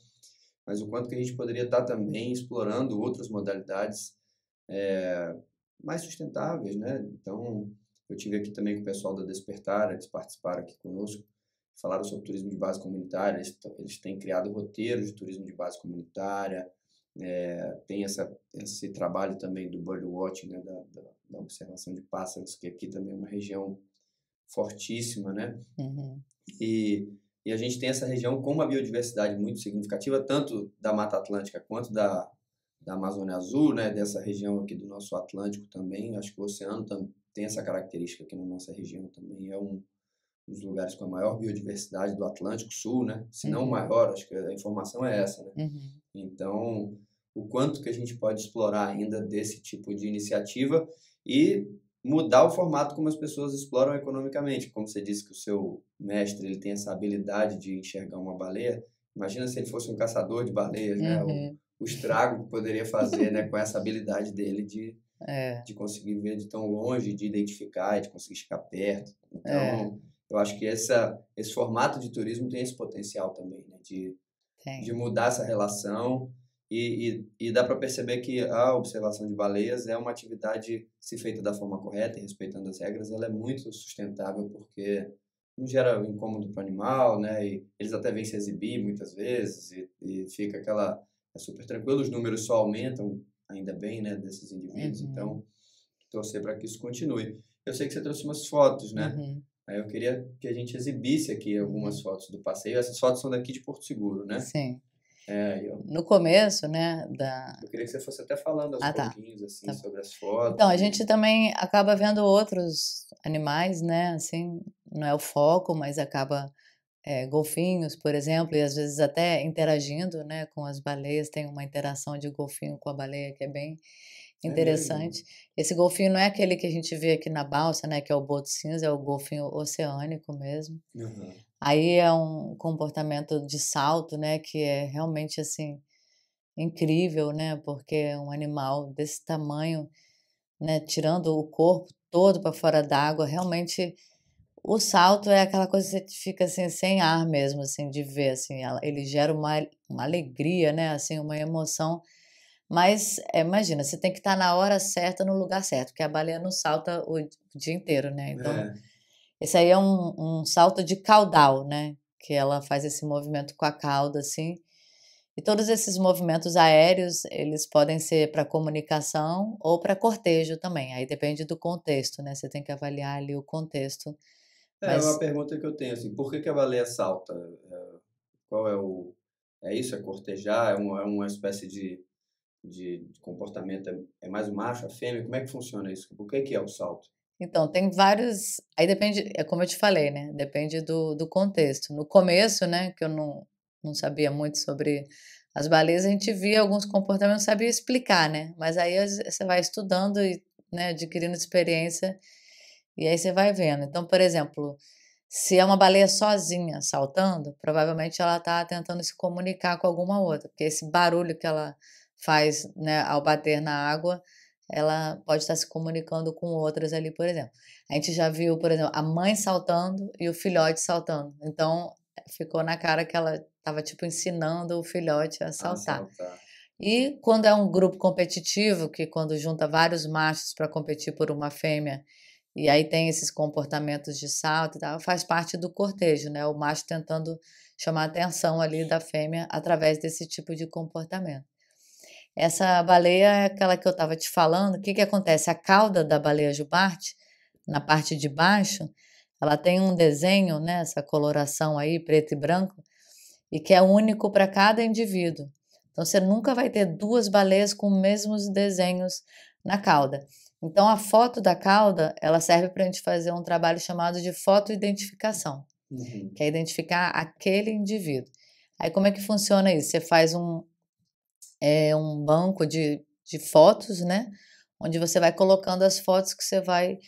Mas o quanto que a gente poderia estar também explorando outras modalidades mais sustentáveis, né? Então, eu tive aqui também com o pessoal da Despertar, eles participaram aqui conosco, falaram sobre turismo de base comunitária, eles têm criado roteiros de turismo de base comunitária, tem esse trabalho também do birdwatching, né? Da observação de pássaros, que aqui também é uma região fortíssima, né? E, e a gente tem essa região com uma biodiversidade muito significativa, tanto da Mata Atlântica quanto da Amazônia Azul, né? Dessa região aqui do nosso Atlântico também. Acho que o oceano tem essa característica aqui na nossa região também. É um dos lugares com a maior biodiversidade do Atlântico Sul, né? Se não o maior, acho que a informação é essa, né? Então, o quanto que a gente pode explorar ainda desse tipo de iniciativa e mudar o formato como as pessoas exploram economicamente. Como você disse que o seu mestre ele tem essa habilidade de enxergar uma baleia, imagina se ele fosse um caçador de baleias, né? O estrago que poderia fazer, né? Com essa habilidade dele de conseguir ver de tão longe, de identificar, de conseguir chegar perto. Então, eu acho que esse formato de turismo tem esse potencial também, né? De mudar essa relação e dá para perceber que a observação de baleias é uma atividade, se feita da forma correta e respeitando as regras, ela é muito sustentável porque não gera incômodo para o animal, né? E eles até vêm se exibir muitas vezes e fica é super tranquilo, os números só aumentam, ainda bem, né, desses indivíduos, então torcer para que isso continue. Eu sei que você trouxe umas fotos, né? Aí eu queria que a gente exibisse aqui algumas fotos do passeio. Essas fotos são daqui de Porto Seguro, né? Sim. Eu No começo, né, eu queria que você fosse até falando aos pouquinhos, assim, sobre as fotos. Então, a gente também acaba vendo outros animais, né, assim, não é o foco, mas acaba golfinhos, por exemplo, e às vezes até interagindo, né, com as baleias, tem uma interação de golfinho com a baleia que é bem interessante. Esse golfinho não é aquele que a gente vê aqui na balsa, né, que é o boto cinza, é o golfinho oceânico mesmo. Aí é um comportamento de salto, né, que é realmente, assim, incrível, né, porque é um animal desse tamanho, né, tirando o corpo todo para fora d'água, realmente o salto é aquela coisa que você fica, assim, sem ar mesmo, assim, de ver, assim, ele gera uma alegria, né, assim, uma emoção, mas, imagina, você tem que estar na hora certa, no lugar certo, porque a baleia não salta o dia inteiro, né, então esse aí é um salto de caudal, né, que ela faz esse movimento com a cauda, assim, e todos esses movimentos aéreos, eles podem ser para comunicação ou para cortejo também, aí depende do contexto, né, você tem que avaliar ali o contexto, É uma mas pergunta que eu tenho, assim, por que a baleia salta? Qual é o... É isso? É cortejar? É uma espécie de comportamento? É mais o macho, a fêmea? Como é que funciona isso? Por que é o salto? então, tem vários, aí depende, é como eu te falei, né, depende do contexto. No começo, né, que eu não sabia muito sobre as baleias, a gente via alguns comportamentos, não sabia explicar, né, mas aí você vai estudando e, né, adquirindo experiência, e aí você vai vendo. Então, por exemplo, se é uma baleia sozinha saltando, provavelmente ela está tentando se comunicar com alguma outra, porque esse barulho que ela faz, né, ao bater na água, ela pode estar se comunicando com outras ali, por exemplo. A gente já viu, por exemplo, a mãe saltando e o filhote saltando. Então, ficou na cara que ela estava, tipo, ensinando o filhote a Ah, saltar. saltar. E quando é um grupo competitivo, que quando junta vários machos para competir por uma fêmea, e aí tem esses comportamentos de salto e tal, faz parte do cortejo, né? O macho tentando chamar a atenção ali da fêmea através desse tipo de comportamento. Essa baleia é aquela que eu estava te falando. O que que acontece? A cauda da baleia jubarte, na parte de baixo, ela tem um desenho, né? Essa coloração aí, preto e branco, e que é único para cada indivíduo. Então, você nunca vai ter duas baleias com os mesmos desenhos na cauda. Então, a foto da cauda, ela serve para a gente fazer um trabalho chamado de fotoidentificação, que é identificar aquele indivíduo. Aí, como é que funciona isso? Você faz um banco de fotos, né? Onde você vai colocando as fotos que você vai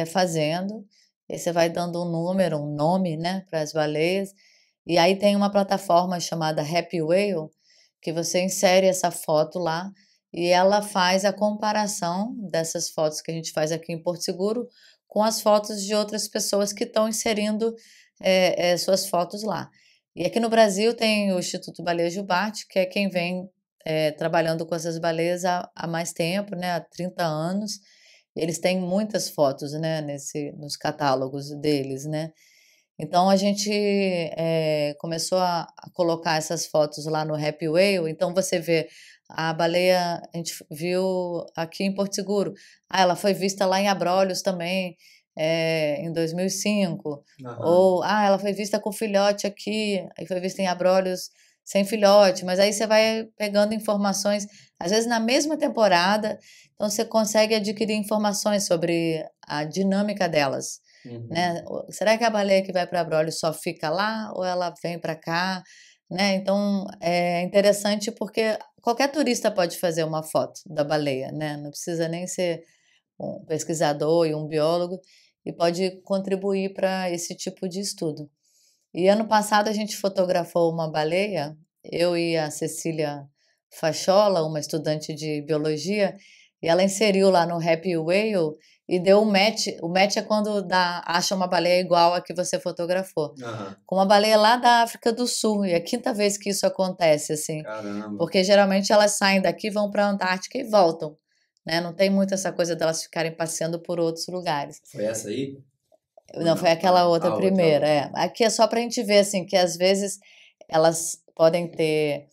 fazendo, e você vai dando um número, um nome, né, para as baleias, e aí tem uma plataforma chamada Happy Whale, que você insere essa foto lá, e ela faz a comparação dessas fotos que a gente faz aqui em Porto Seguro com as fotos de outras pessoas que estão inserindo suas fotos lá. E aqui no Brasil tem o Instituto Baleia Jubarte, que é quem vem trabalhando com essas baleias há mais tempo, né, há 30 anos. Eles têm muitas fotos, né, nos catálogos deles, né? Então a gente começou a colocar essas fotos lá no Happy Whale. Então você vê a baleia, a gente viu aqui em Porto Seguro. Ela foi vista lá em Abrolhos também, em 2005. Ou ela foi vista com filhote aqui, aí foi vista em Abrolhos sem filhote. Mas aí você vai pegando informações, às vezes na mesma temporada, então você consegue adquirir informações sobre a dinâmica delas. Né? Será que a baleia que vai para Abrolhos só fica lá ou ela vem para cá? Né? Então é interessante porque qualquer turista pode fazer uma foto da baleia, né? Não precisa nem ser um pesquisador e um biólogo, e pode contribuir para esse tipo de estudo. E ano passado a gente fotografou uma baleia, eu e a Cecília Fachola, uma estudante de biologia, e ela inseriu lá no Happy Whale e deu um match. O match é quando acha uma baleia igual a que você fotografou. Com uma baleia lá da África do Sul. E é a quinta vez que isso acontece, assim. Caramba. Porque geralmente elas saem daqui, vão para a Antártica e voltam. Né? Não tem muito essa coisa delas ficarem passeando por outros lugares. Foi essa aí? Não, foi aquela outra primeira. Aqui é só para a gente ver, assim, que às vezes elas podem ter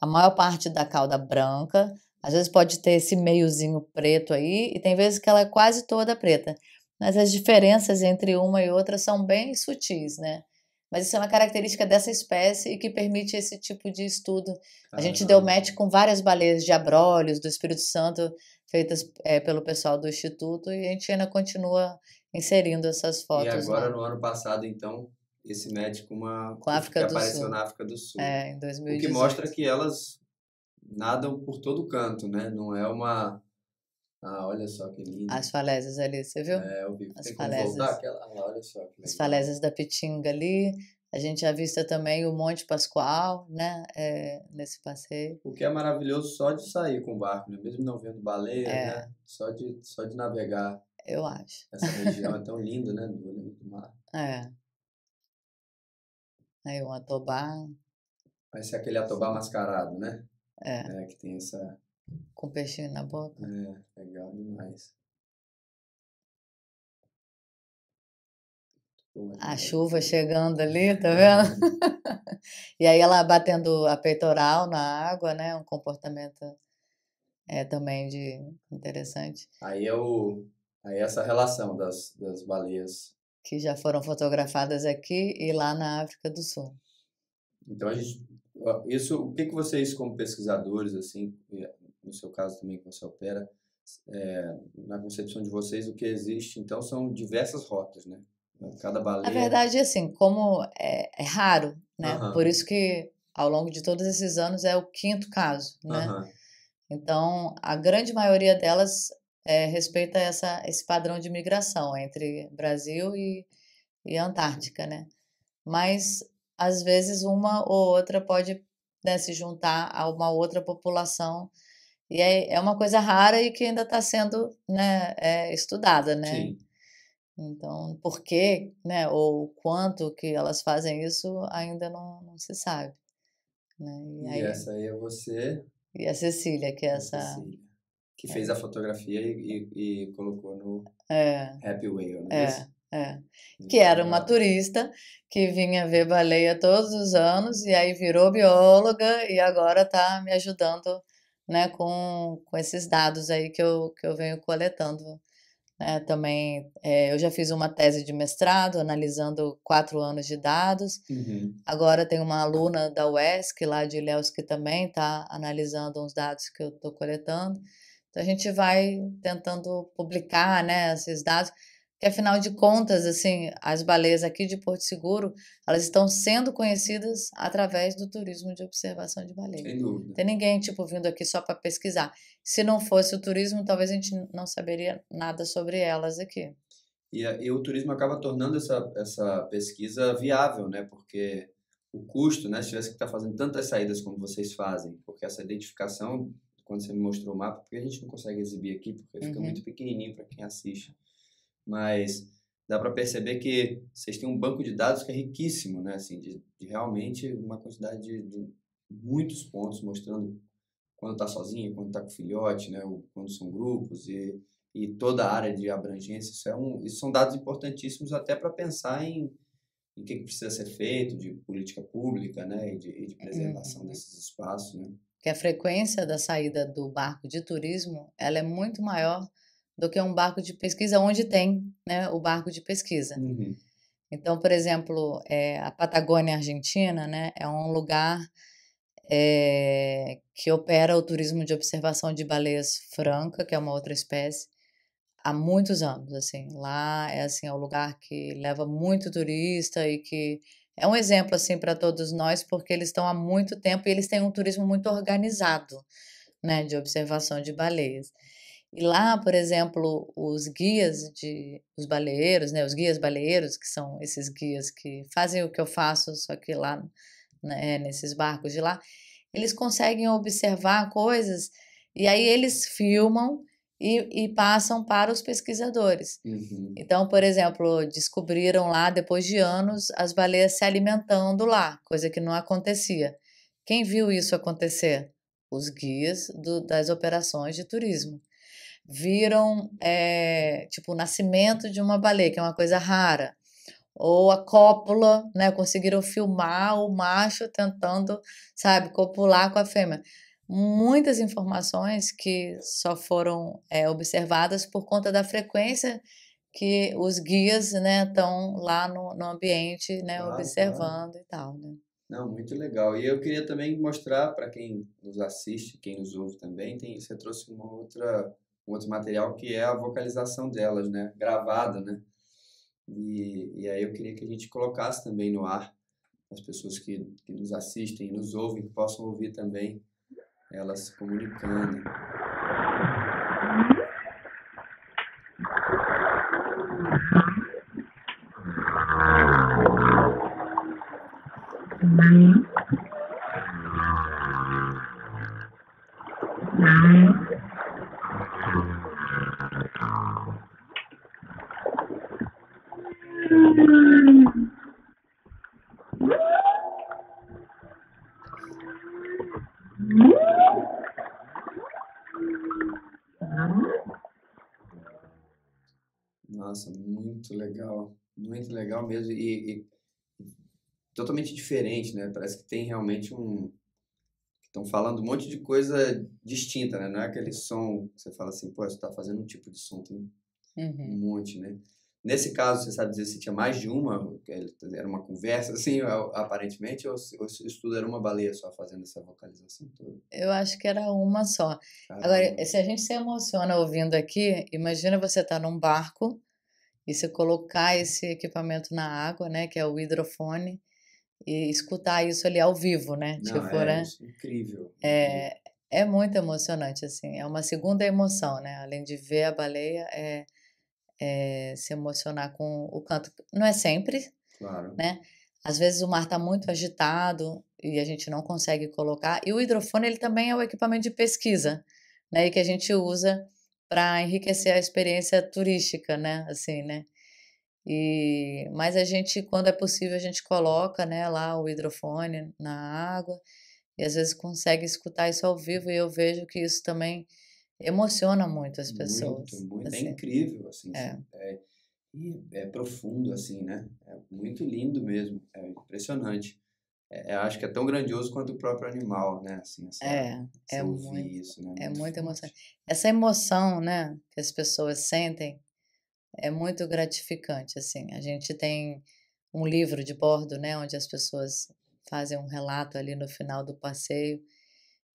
a maior parte da cauda branca, às vezes pode ter esse meiozinho preto aí, e tem vezes que ela é quase toda preta. Mas as diferenças entre uma e outra são bem sutis, né? Mas isso é uma característica dessa espécie e que permite esse tipo de estudo. A gente deu match com várias baleias de Abrolhos, do Espírito Santo, feitas pelo pessoal do Instituto, e a gente ainda continua inserindo essas fotos. E agora, lá. no ano passado, então, esse match com a África que do apareceu Sul. na África do Sul. Em 2018. O que mostra que elas nadam por todo canto, né? Não é uma... olha só que lindo. As falésias ali, você viu? Eu vi. As Tem falésias. como voltar aquela? Olha só que legal. As falésias da Pitinga ali. A gente avista também o Monte Pascoal, né? Nesse passeio. O que é maravilhoso só de sair com o barco, né? Mesmo não vendo baleia, né? Só de navegar. Eu acho. Essa região é tão linda, né? Do olho do mar. Aí um atobá. Vai ser aquele atobá mascarado, né? Que tem essa... Com peixinho na boca. Legal demais. A chuva chegando ali, tá vendo? E aí ela batendo a peitoral na água, né? Um comportamento também interessante. Aí essa relação das baleias. Que já foram fotografadas aqui e lá na África do Sul. Então, o que vocês, como pesquisadores, assim, no seu caso também que você opera, na concepção de vocês, o que existe, então, são diversas rotas, né? Cada baleia... Na verdade, assim, como é raro, né? Por isso que, ao longo de todos esses anos, é o 5º caso, né? Então, a grande maioria delas respeita esse padrão de migração entre Brasil e Antártica, né? Mas, às vezes, uma ou outra pode, né, se juntar a uma outra população. E é uma coisa rara e que ainda está sendo, né, estudada, né? Sim. Então, por quê, né, ou quanto que elas fazem isso, ainda não se sabe. Né? E essa aí é você... E a Cecília, que é essa... Cecília, que fez a fotografia e colocou no Happy Whale, não é isso? Que era uma turista que vinha ver baleia todos os anos e aí virou bióloga e agora está me ajudando, né, com esses dados aí que eu venho coletando. Também eu já fiz uma tese de mestrado analisando 4 anos de dados. Agora tem uma aluna da UESC, lá de Ilhéus, que também está analisando uns dados que eu estou coletando. Então a gente vai tentando publicar, né, esses dados, porque afinal de contas, assim, as baleias aqui de Porto Seguro, elas estão sendo conhecidas através do turismo de observação de baleia. Sem dúvida. Não tem ninguém, vindo aqui só para pesquisar. Se não fosse o turismo, talvez a gente não saberia nada sobre elas aqui. E o turismo acaba tornando essa pesquisa viável, né? Porque o custo, né? Se tivesse que estar fazendo tantas saídas como vocês fazem, porque essa identificação quando você me mostrou o mapa, porque a gente não consegue exibir aqui, porque fica muito pequenininho para quem assiste. Mas dá para perceber que vocês têm um banco de dados que é riquíssimo, né? Assim, de realmente uma quantidade de muitos pontos mostrando quando está sozinho, quando está com filhote, né? Ou quando são grupos e toda a área de abrangência. Isso são dados importantíssimos até para pensar em que precisa ser feito de política pública, né? E de preservação desses espaços, né? Que a frequência da saída do barco de turismo, ela é muito maior do que um barco de pesquisa onde tem, né, o barco de pesquisa. Então, por exemplo, a Patagônia Argentina, né, é um lugar que opera o turismo de observação de baleias franca, que é uma outra espécie, há muitos anos, assim. Lá é assim, é um lugar que leva muito turista e que é um exemplo assim para todos nós, porque eles estão há muito tempo e eles têm um turismo muito organizado, né, de observação de baleias. E lá, por exemplo, os baleeiros, né, os guias baleeiros, que são esses guias que fazem o que eu faço, só que lá, né, nesses barcos de lá, eles conseguem observar coisas e aí eles filmam e passam para os pesquisadores. Então, por exemplo, descobriram lá, depois de anos, as baleias se alimentando lá, coisa que não acontecia. Quem viu isso acontecer? Os guias das operações de turismo. Viram, tipo, o nascimento de uma baleia, que é uma coisa rara. Ou a cópula, né? Conseguiram filmar o macho tentando, sabe, copular com a fêmea. Muitas informações que só foram observadas por conta da frequência que os guias, né, estão lá no ambiente, né, Claro, observando e tal, né? Não, muito legal. E eu queria também mostrar para quem nos assiste, quem nos ouve também, você trouxe um outro material que é a vocalização delas, né? Gravada, né? E aí eu queria que a gente colocasse também no ar as pessoas que nos assistem e nos ouvem, que possam ouvir também elas se comunicando. Nossa, muito legal mesmo e totalmente diferente, né? Parece que tem realmente estão falando um monte de coisa distinta, né? Não é aquele som que você fala assim, pô, você tá fazendo um tipo de som, tem um monte, né? Nesse caso, você sabe dizer se tinha mais de uma, era uma conversa assim, aparentemente, ou isso tudo era uma baleia só fazendo essa vocalização toda? Eu acho que era uma só. Caramba. Agora, se a gente se emociona ouvindo aqui, imagina você estar num barco e você colocar esse equipamento na água, né, que é o hidrofone, e escutar isso ali ao vivo, né? Não, Tipo, né? isso é incrível. É muito emocionante, assim. É uma segunda emoção, né? Além de ver a baleia, se emocionar com o canto. Não é sempre, Claro. né? Às vezes o mar está muito agitado e a gente não consegue colocar. E o hidrofone, ele também é o equipamento de pesquisa, né? E que a gente usa para enriquecer a experiência turística, né? Assim, né? Mas a gente, quando é possível, a gente coloca, né, lá o hidrofone na água e às vezes consegue escutar isso ao vivo e eu vejo que isso também emociona muito as pessoas, Muito. É assim. incrível, assim. É. E é profundo, assim, né? É muito lindo mesmo. É impressionante. Acho que é tão grandioso quanto o próprio animal, né? Assim, É você muito, ouvir isso, né? é Muito muito forte. emocionante. Essa emoção, né, que as pessoas sentem é muito gratificante, assim. A gente tem um livro de bordo, né, onde as pessoas fazem um relato ali no final do passeio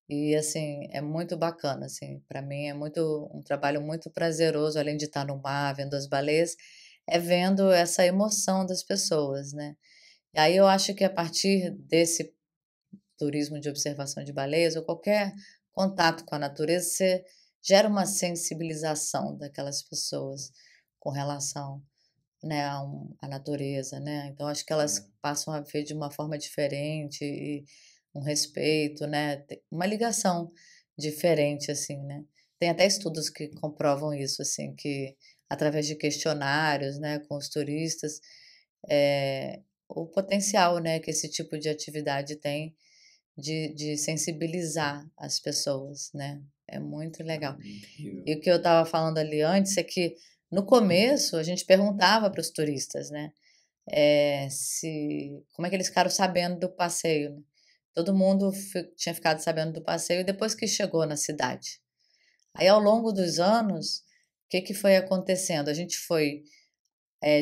e, assim, é muito bacana, assim. Para mim é um trabalho muito prazeroso, além de estar no mar vendo as baleias, é vendo essa emoção das pessoas, né. E aí eu acho que a partir desse turismo de observação de baleias ou qualquer contato com a natureza, você gera uma sensibilização daquelas pessoas com relação, né, à natureza, né. Então acho que elas passam a ver de uma forma diferente e um respeito, né, uma ligação diferente, assim, né? Tem até estudos que comprovam isso, assim, que através de questionários, né, com os turistas, o potencial, né, que esse tipo de atividade tem de sensibilizar as pessoas, né? É muito legal. Incrível. E o que eu estava falando ali antes é que no começo a gente perguntava para os turistas, né? Se como é que eles ficaram sabendo do passeio, né? Todo mundo tinha ficado sabendo do passeio depois que chegou na cidade. Aí, ao longo dos anos, o que que foi acontecendo? A gente foi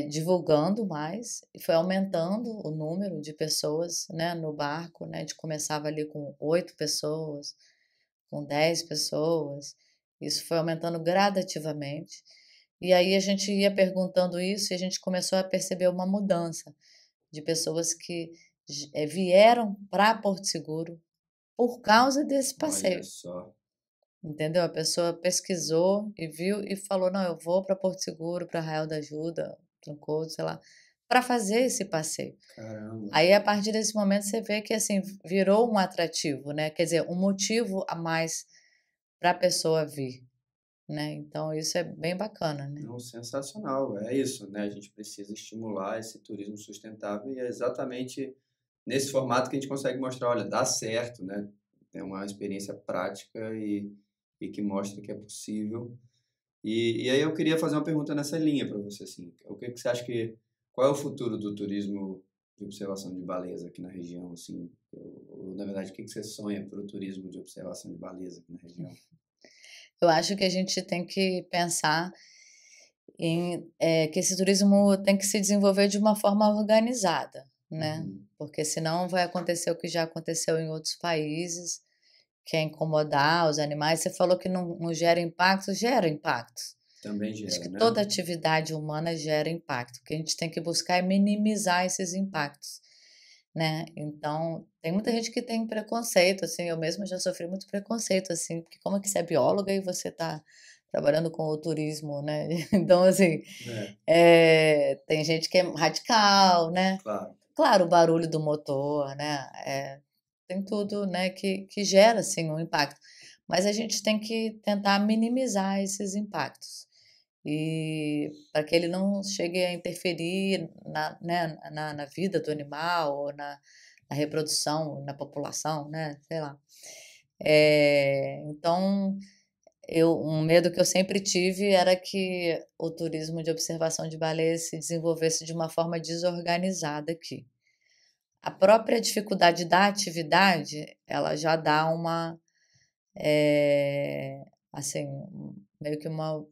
divulgando mais e foi aumentando o número de pessoas, né, no barco, né? A gente começava ali com 8 pessoas, com 10 pessoas. Isso foi aumentando gradativamente. E aí a gente ia perguntando isso e a gente começou a perceber uma mudança de pessoas que vieram para Porto Seguro por causa desse Olha passeio. só. Entendeu? A pessoa pesquisou e viu e falou: não, eu vou para Porto Seguro, para Arraial da Ajuda, Trancoso, sei lá, para fazer esse passeio. Caramba. Aí, a partir desse momento, você vê que assim virou um atrativo, né? Quer dizer, um motivo a mais para a pessoa vir, né? Então, isso é bem bacana, né? Não, sensacional. É isso, né? A gente precisa estimular esse turismo sustentável e é exatamente nesse formato que a gente consegue mostrar, olha, dá certo, né? É uma experiência prática e que mostra que é possível. E aí eu queria fazer uma pergunta nessa linha para você, assim. O que que você acha que... Qual é o futuro do turismo de observação de baleias aqui na região, assim? Ou, na verdade, o que que você sonha para o turismo de observação de baleias aqui na região? Eu acho que a gente tem que pensar que esse turismo tem que se desenvolver de uma forma organizada, né? Uhum. Porque senão vai acontecer o que já aconteceu em outros países, que é incomodar os animais. Você falou que não gera impacto, gera impacto. Também Acho gera, que né? toda atividade humana gera impacto. O que a gente tem que buscar é minimizar esses impactos, né? Então, tem muita gente que tem preconceito, assim, eu mesma já sofri muito preconceito, assim, porque como é que você é bióloga e você está trabalhando com o turismo, né? Então, assim, É, tem gente que é radical, né? claro. Claro, o barulho do motor, né? Tem tudo, né, que gera, assim, um impacto. Mas a gente tem que tentar minimizar esses impactos. E para que ele não chegue a interferir né, na vida do animal ou na reprodução, na população, né? Sei lá. Então, um medo que eu sempre tive era que o turismo de observação de baleias se desenvolvesse de uma forma desorganizada aqui. A própria dificuldade da atividade, ela já dá assim, meio que uma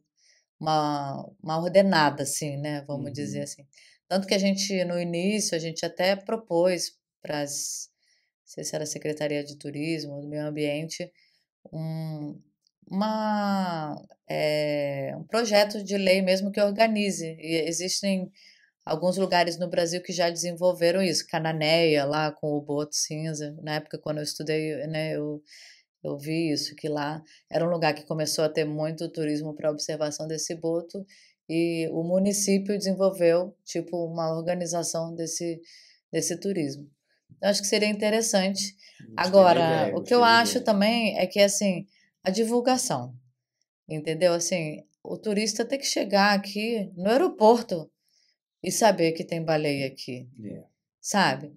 ordenada, assim, né, vamos dizer Uhum. assim. Tanto que a gente, no início, a gente até propôs para as, não sei se era a Secretaria de Turismo ou do Meio Ambiente, um, um projeto de lei mesmo que organize. E existem alguns lugares no Brasil que já desenvolveram isso. Cananéia, lá com o Boto Cinza, na época quando eu estudei, né, eu vi isso, que lá era um lugar que começou a ter muito turismo para observação desse boto e o município desenvolveu, tipo, uma organização desse turismo. Eu acho que seria interessante. Gostei da Agora, ideia, o que eu gostei da acho ideia. também é que, assim, a divulgação, entendeu? Assim, o turista tem que chegar aqui no aeroporto e saber que tem baleia aqui, É. sabe?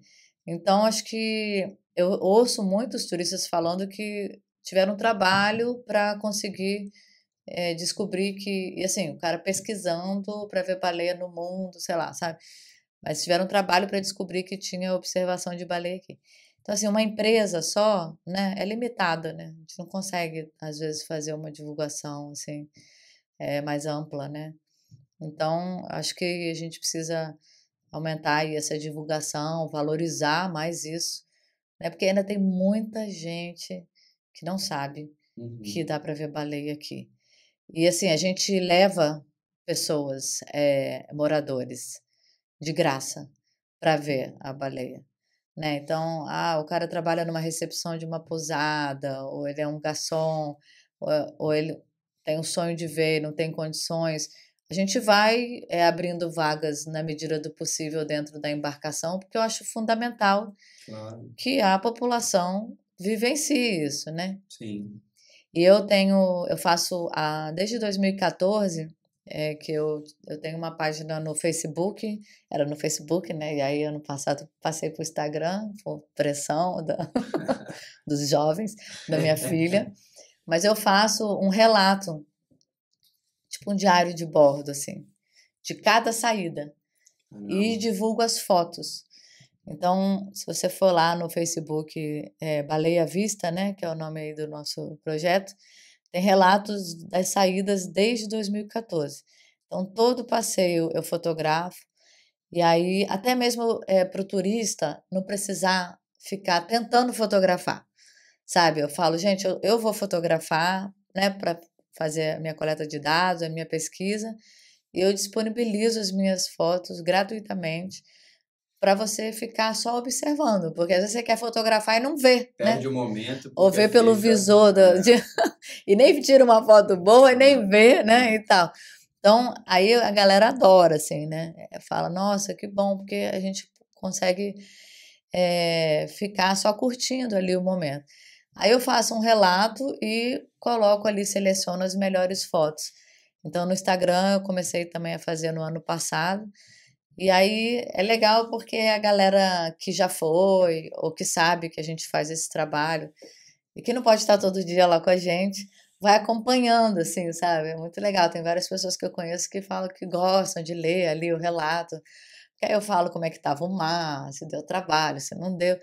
Então, acho que eu ouço muitos turistas falando que tiveram trabalho para conseguir descobrir que, e assim, o cara pesquisando para ver baleia no mundo, sei lá, sabe? Mas tiveram trabalho para descobrir que tinha observação de baleia aqui. Então, assim, uma empresa só, né, é limitada, né? A gente não consegue, às vezes, fazer uma divulgação, assim, mais ampla, né? Então, acho que a gente precisa aumentar aí essa divulgação, valorizar mais isso, né? Porque ainda tem muita gente que não sabe que Uhum. dá para ver baleia aqui. E assim, a gente leva pessoas, moradores, de graça para ver a baleia, né? Então, o cara trabalha numa recepção de uma pousada, ou ele é um garçom, ou ele tem um sonho de ver e não tem condições. A gente vai, abrindo vagas na medida do possível dentro da embarcação, porque eu acho fundamental Claro, que a população vivencie isso, né? sim. E eu faço desde 2014 que eu tenho uma página no Facebook, era no Facebook, né? E aí ano passado passei para o Instagram, por pressão dos jovens, da minha filha. Mas eu faço um relato, tipo um diário de bordo, assim, de cada saída. E divulgo as fotos. Então, se você for lá no Facebook, Baleia Vista, né, que é o nome aí do nosso projeto, tem relatos das saídas desde 2014. Então, todo passeio eu fotografo, e aí, até mesmo para o turista não precisar ficar tentando fotografar, sabe? Eu falo, gente, eu vou fotografar, né, para fazer a minha coleta de dados, a minha pesquisa, e eu disponibilizo as minhas fotos gratuitamente para você ficar só observando, porque às vezes você quer fotografar e não vê, né? Perde o momento Ou porque vê pelo fica... visor e nem tira uma foto boa e nem vê, né? E tal. Então, aí a galera adora, assim, né? Fala, nossa, que bom, porque a gente consegue ficar só curtindo ali o momento. Aí eu faço um relato e coloco ali, seleciono as melhores fotos. Então, no Instagram, eu comecei também a fazer no ano passado. E aí é legal porque a galera que já foi, ou que sabe que a gente faz esse trabalho, e que não pode estar todo dia lá com a gente, vai acompanhando, assim, sabe? É muito legal. Tem várias pessoas que eu conheço que falam que gostam de ler ali o relato. Que aí eu falo como é que estava o mar, se deu trabalho, se não deu.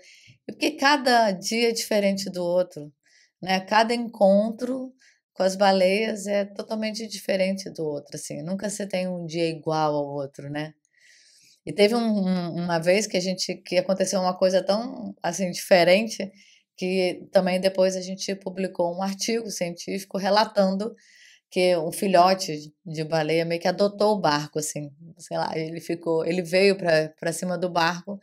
E porque cada dia é diferente do outro, né? Cada encontro com as baleias é totalmente diferente do outro, assim. Nunca você tem um dia igual ao outro, né? E teve uma vez que aconteceu uma coisa tão assim diferente que também depois a gente publicou um artigo científico relatando que um filhote de baleia meio que adotou o barco, assim, sei lá, ele veio para cima do barco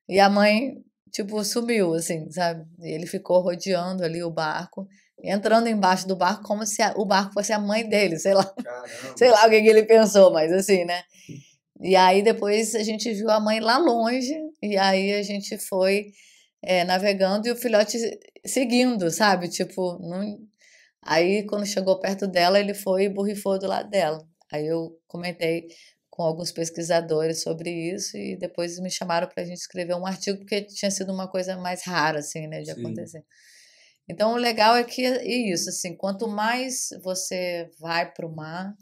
e a mãe, tipo, sumiu, assim, sabe? E ele ficou rodeando ali o barco, entrando embaixo do barco como se o barco fosse a mãe dele, sei lá. Caramba. Sei lá o que ele pensou, mas assim, né? E aí depois a gente viu a mãe lá longe, e aí a gente foi navegando e o filhote seguindo, sabe? Tipo, não... Aí quando chegou perto dela, ele foi e borrifou do lado dela. Aí eu comentei com alguns pesquisadores sobre isso e depois me chamaram para a gente escrever um artigo, porque tinha sido uma coisa mais rara, assim, né, de acontecer. Então o legal é que é isso, assim, quanto mais você vai para o mar,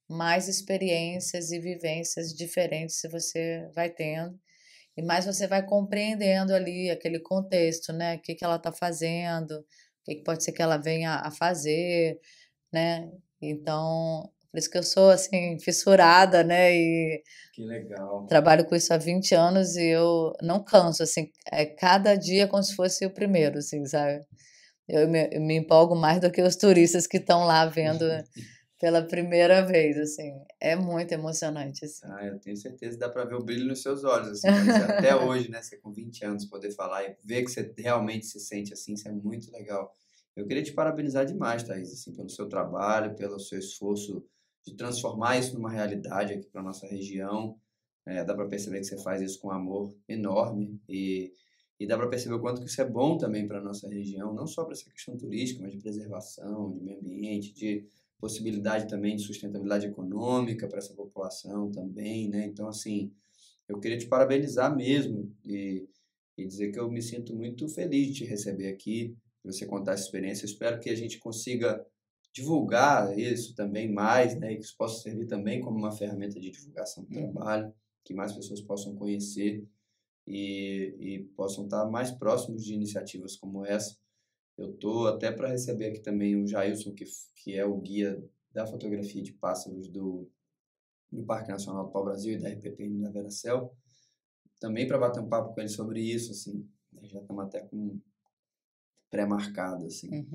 mais experiências e vivências diferentes você vai tendo e mais você vai compreendendo ali aquele contexto, né? O que que ela está fazendo, o que que pode ser que ela venha a fazer, né? Então, por isso que eu sou assim fissurada, né? E que legal. Trabalho com isso há 20 anos e eu não canso, assim, cada dia como se fosse o primeiro, assim, sabe? Eu me empolgo mais do que os turistas que estão lá vendo pela primeira vez, assim. É muito emocionante, assim. Eu tenho certeza que dá para ver o brilho nos seus olhos, assim, Thaís. Até hoje, né, você com 20 anos poder falar e ver que você realmente se sente assim, isso é muito legal. Eu queria te parabenizar demais, Thaís, assim, pelo seu trabalho, pelo seu esforço de transformar isso numa realidade aqui para nossa região. Dá para perceber que você faz isso com amor enorme e dá para perceber o quanto que isso é bom também para nossa região, não só para essa questão turística, mas de preservação, de meio ambiente, de possibilidade também de sustentabilidade econômica para essa população também, né? Então, assim, eu queria te parabenizar mesmo e dizer que eu me sinto muito feliz de te receber aqui, de você contar essa experiência. Eu espero que a gente consiga divulgar isso também mais, né? E que isso possa servir também como uma ferramenta de divulgação do trabalho, que mais pessoas possam conhecer e possam estar mais próximos de iniciativas como essa. Eu estou até para receber aqui também o Jailson, que é o guia da fotografia de pássaros do Parque Nacional do Pau-Brasil e da RPPN da Veracel, também para bater um papo com ele sobre isso, assim, já estamos até com pré-marcado, assim.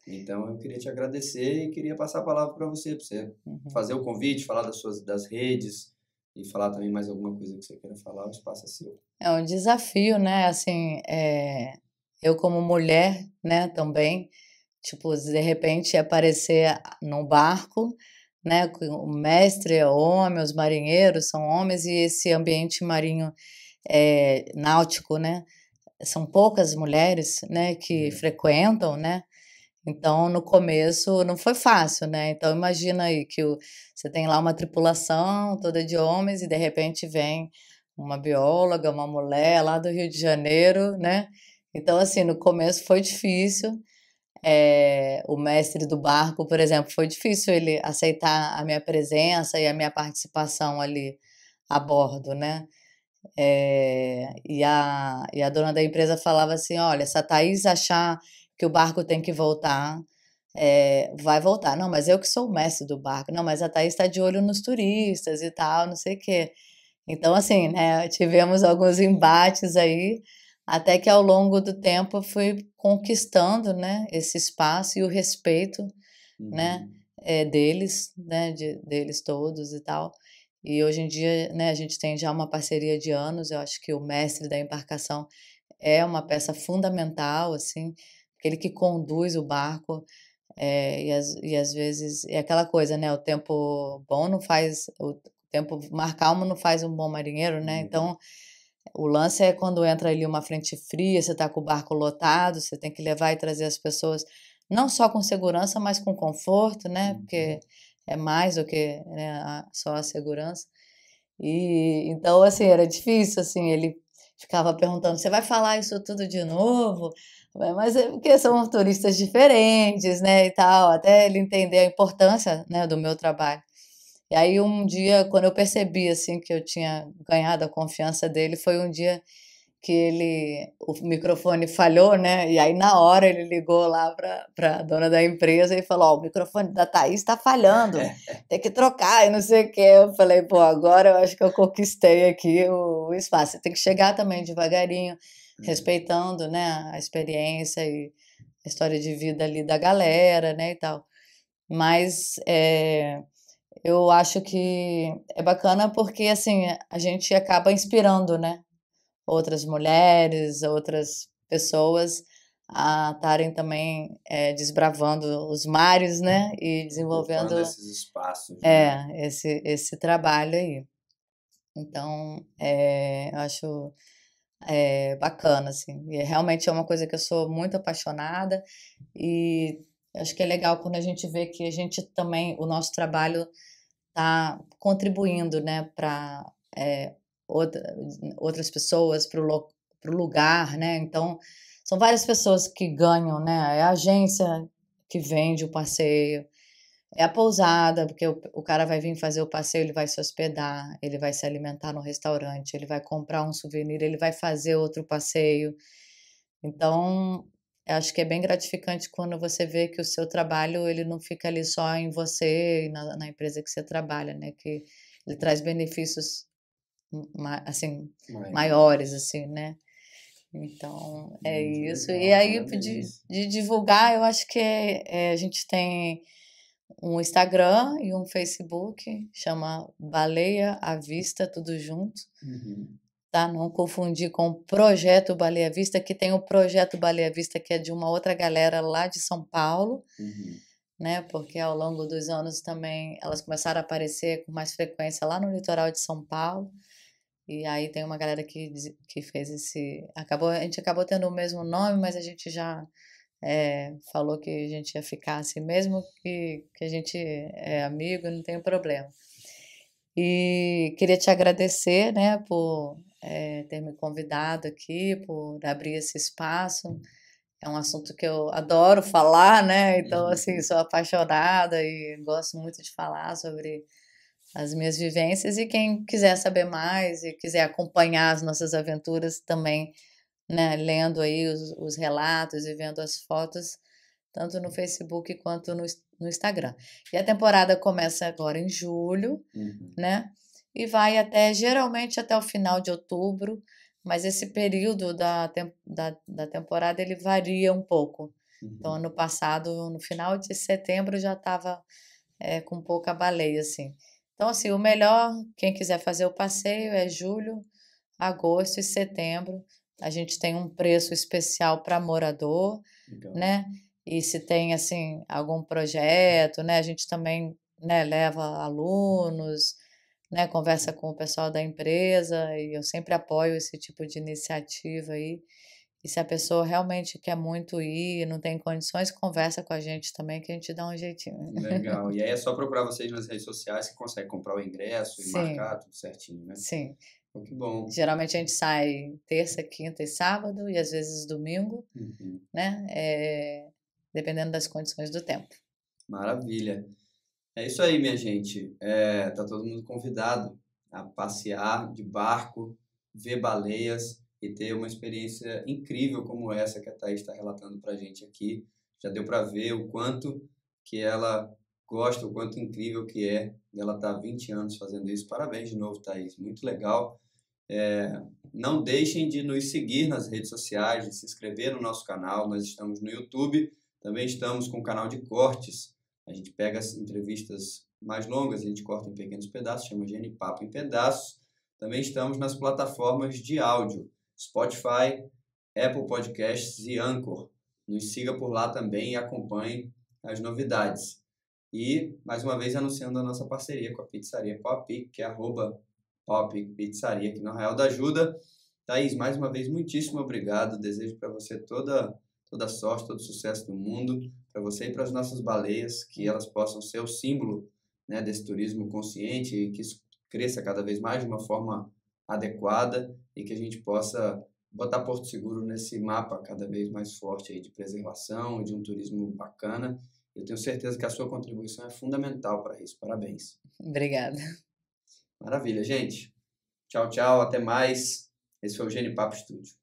Então, eu queria te agradecer e queria passar a palavra para você fazer o convite, falar das redes e falar também mais alguma coisa que você queira falar, o espaço é seu. É um desafio, né? Assim, eu como mulher, né, também, tipo, de repente aparecer num barco, né, o mestre é homem, os marinheiros são homens e esse ambiente marinho náutico, né, são poucas mulheres, né, que frequentam, né, Então, no começo não foi fácil, né? Então, imagina aí que você tem lá uma tripulação toda de homens e de repente vem uma bióloga, uma mulher lá do Rio de Janeiro, né? Então, assim, no começo foi difícil. O mestre do barco, por exemplo, foi difícil ele aceitar a minha presença e a minha participação ali a bordo, né? E a dona da empresa falava assim: olha, se a Thaís achar que o barco tem que voltar, vai voltar. Não, mas eu que sou o mestre do barco. Não, mas a Thaís está de olho nos turistas e tal, não sei o quê. Então, assim, né, tivemos alguns embates aí, até que ao longo do tempo eu fui conquistando, né, esse espaço e o respeito, né, deles, né, deles todos e tal. E hoje em dia, né, a gente tem já uma parceria de anos, eu acho que o mestre da embarcação é uma peça fundamental, assim, aquele que conduz o barco, e às vezes é aquela coisa, né, o tempo bom não faz o tempo mar calmo não faz um bom marinheiro, né, então o lance é quando entra ali uma frente fria, você está com o barco lotado, você tem que levar e trazer as pessoas não só com segurança, mas com conforto, né, porque é mais do que, né, só a segurança. E então, assim, era difícil, assim, ele ficava perguntando: "Você vai falar isso tudo de novo?" Mas é porque são turistas diferentes, né, e tal, até ele entender a importância, né, do meu trabalho. E aí um dia, quando eu percebi, assim, que eu tinha ganhado a confiança dele, foi um dia que o microfone falhou, né, e aí na hora ele ligou lá pra dona da empresa e falou: "Ó, o microfone da Thaís está falhando, tem que trocar e não sei o quê". Eu falei: "Pô, agora eu acho que eu conquistei aqui o espaço". Você tem que chegar também devagarinho, respeitando, né, a experiência e a história de vida ali da galera, né, e tal. Mas, eu acho que é bacana porque, assim, a gente acaba inspirando, né, outras mulheres, outras pessoas a estarem também, desbravando os mares, né, e Ocupando desenvolvendo, esses espaços, né? esse trabalho aí. Então, eu acho, bacana, assim, e realmente é uma coisa que eu sou muito apaixonada e acho que é legal quando a gente vê que a gente também o nosso trabalho está contribuindo, né, para outra, outras pessoas, para o lugar, né? Então, são várias pessoas que ganham, né? É a agência que vende o passeio, é a pousada, porque o cara vai vir fazer o passeio, ele vai se hospedar, ele vai se alimentar no restaurante, ele vai comprar um souvenir, ele vai fazer outro passeio. Então, eu acho que é bem gratificante quando você vê que o seu trabalho ele não fica ali só em você e na empresa que você trabalha, né, que ele traz benefícios, assim, Maiores. maiores, assim, né. Então, é Muito isso. E legal, aí parabéns. de divulgar, eu acho que, a gente tem um Instagram e um Facebook, chama Baleia à Vista, tudo junto. Uhum. Tá, não confundir com o Projeto Baleia Vista, que tem o Projeto Baleia Vista, que é de uma outra galera lá de São Paulo, Uhum. né? Porque ao longo dos anos também elas começaram a aparecer com mais frequência lá no litoral de São Paulo. E aí tem uma galera que fez esse. A gente acabou tendo o mesmo nome, mas a gente já falou que a gente ia ficar assim, mesmo que a gente é amigo, não tem problema. E queria te agradecer, né, por ter me convidado aqui, por abrir esse espaço. É um assunto que eu adoro falar, né? Então, assim, sou apaixonada e gosto muito de falar sobre as minhas vivências. E quem quiser saber mais e quiser acompanhar as nossas aventuras também, né, lendo aí os relatos e vendo as fotos, tanto no Facebook quanto no Instagram. E a temporada começa agora em julho, Uhum. né? E vai até geralmente até o final de outubro, mas esse período da temporada ele varia um pouco. Então, Uhum. ano passado, no final de setembro, já estava com pouca baleia, assim. Então, assim, o melhor, quem quiser fazer o passeio, é julho, agosto e setembro. A gente tem um preço especial para morador, Legal. né? E se tem, assim, algum projeto, né? A gente também, né, leva alunos, né, conversa com o pessoal da empresa e eu sempre apoio esse tipo de iniciativa aí. E se a pessoa realmente quer muito ir, não tem condições, conversa com a gente também que a gente dá um jeitinho. Legal. E aí é só procurar vocês nas redes sociais que consegue comprar o ingresso e Sim, marcar tudo certinho, né? sim. Pô, que bom. Geralmente a gente sai terça, quinta e sábado e às vezes domingo, Uhum. né? Dependendo das condições do tempo. Maravilha. É isso aí, minha gente. Tá todo mundo convidado a passear de barco, ver baleias e ter uma experiência incrível como essa que a Thaís está relatando para a gente aqui. Já deu para ver o quanto que ela gosta, o quanto incrível que é. Ela está há 20 anos fazendo isso. Parabéns de novo, Thaís. Muito legal. Não deixem de nos seguir nas redes sociais, de se inscrever no nosso canal. Nós estamos no YouTube, também estamos com o canal de cortes. A gente pega as entrevistas mais longas, a gente corta em pequenos pedaços, chama Gene Papo em Pedaços. Também estamos nas plataformas de áudio, Spotify, Apple Podcasts e Anchor. Nos siga por lá também e acompanhe as novidades. E, mais uma vez, anunciando a nossa parceria com a Pizzaria Pop, que é @Pop Pizzaria aqui no Arraial da Ajuda. Thaís, mais uma vez, muitíssimo obrigado. Desejo para você toda sorte, todo sucesso do mundo, para você e para as nossas baleias, que elas possam ser o símbolo, né, desse turismo consciente e que isso cresça cada vez mais de uma forma adequada e que a gente possa botar Porto Seguro nesse mapa cada vez mais forte aí de preservação e de um turismo bacana. Eu tenho certeza que a sua contribuição é fundamental para isso. Parabéns. Obrigada. Maravilha, gente. Tchau, tchau. Até mais. Esse foi o Gene Papo Estúdio.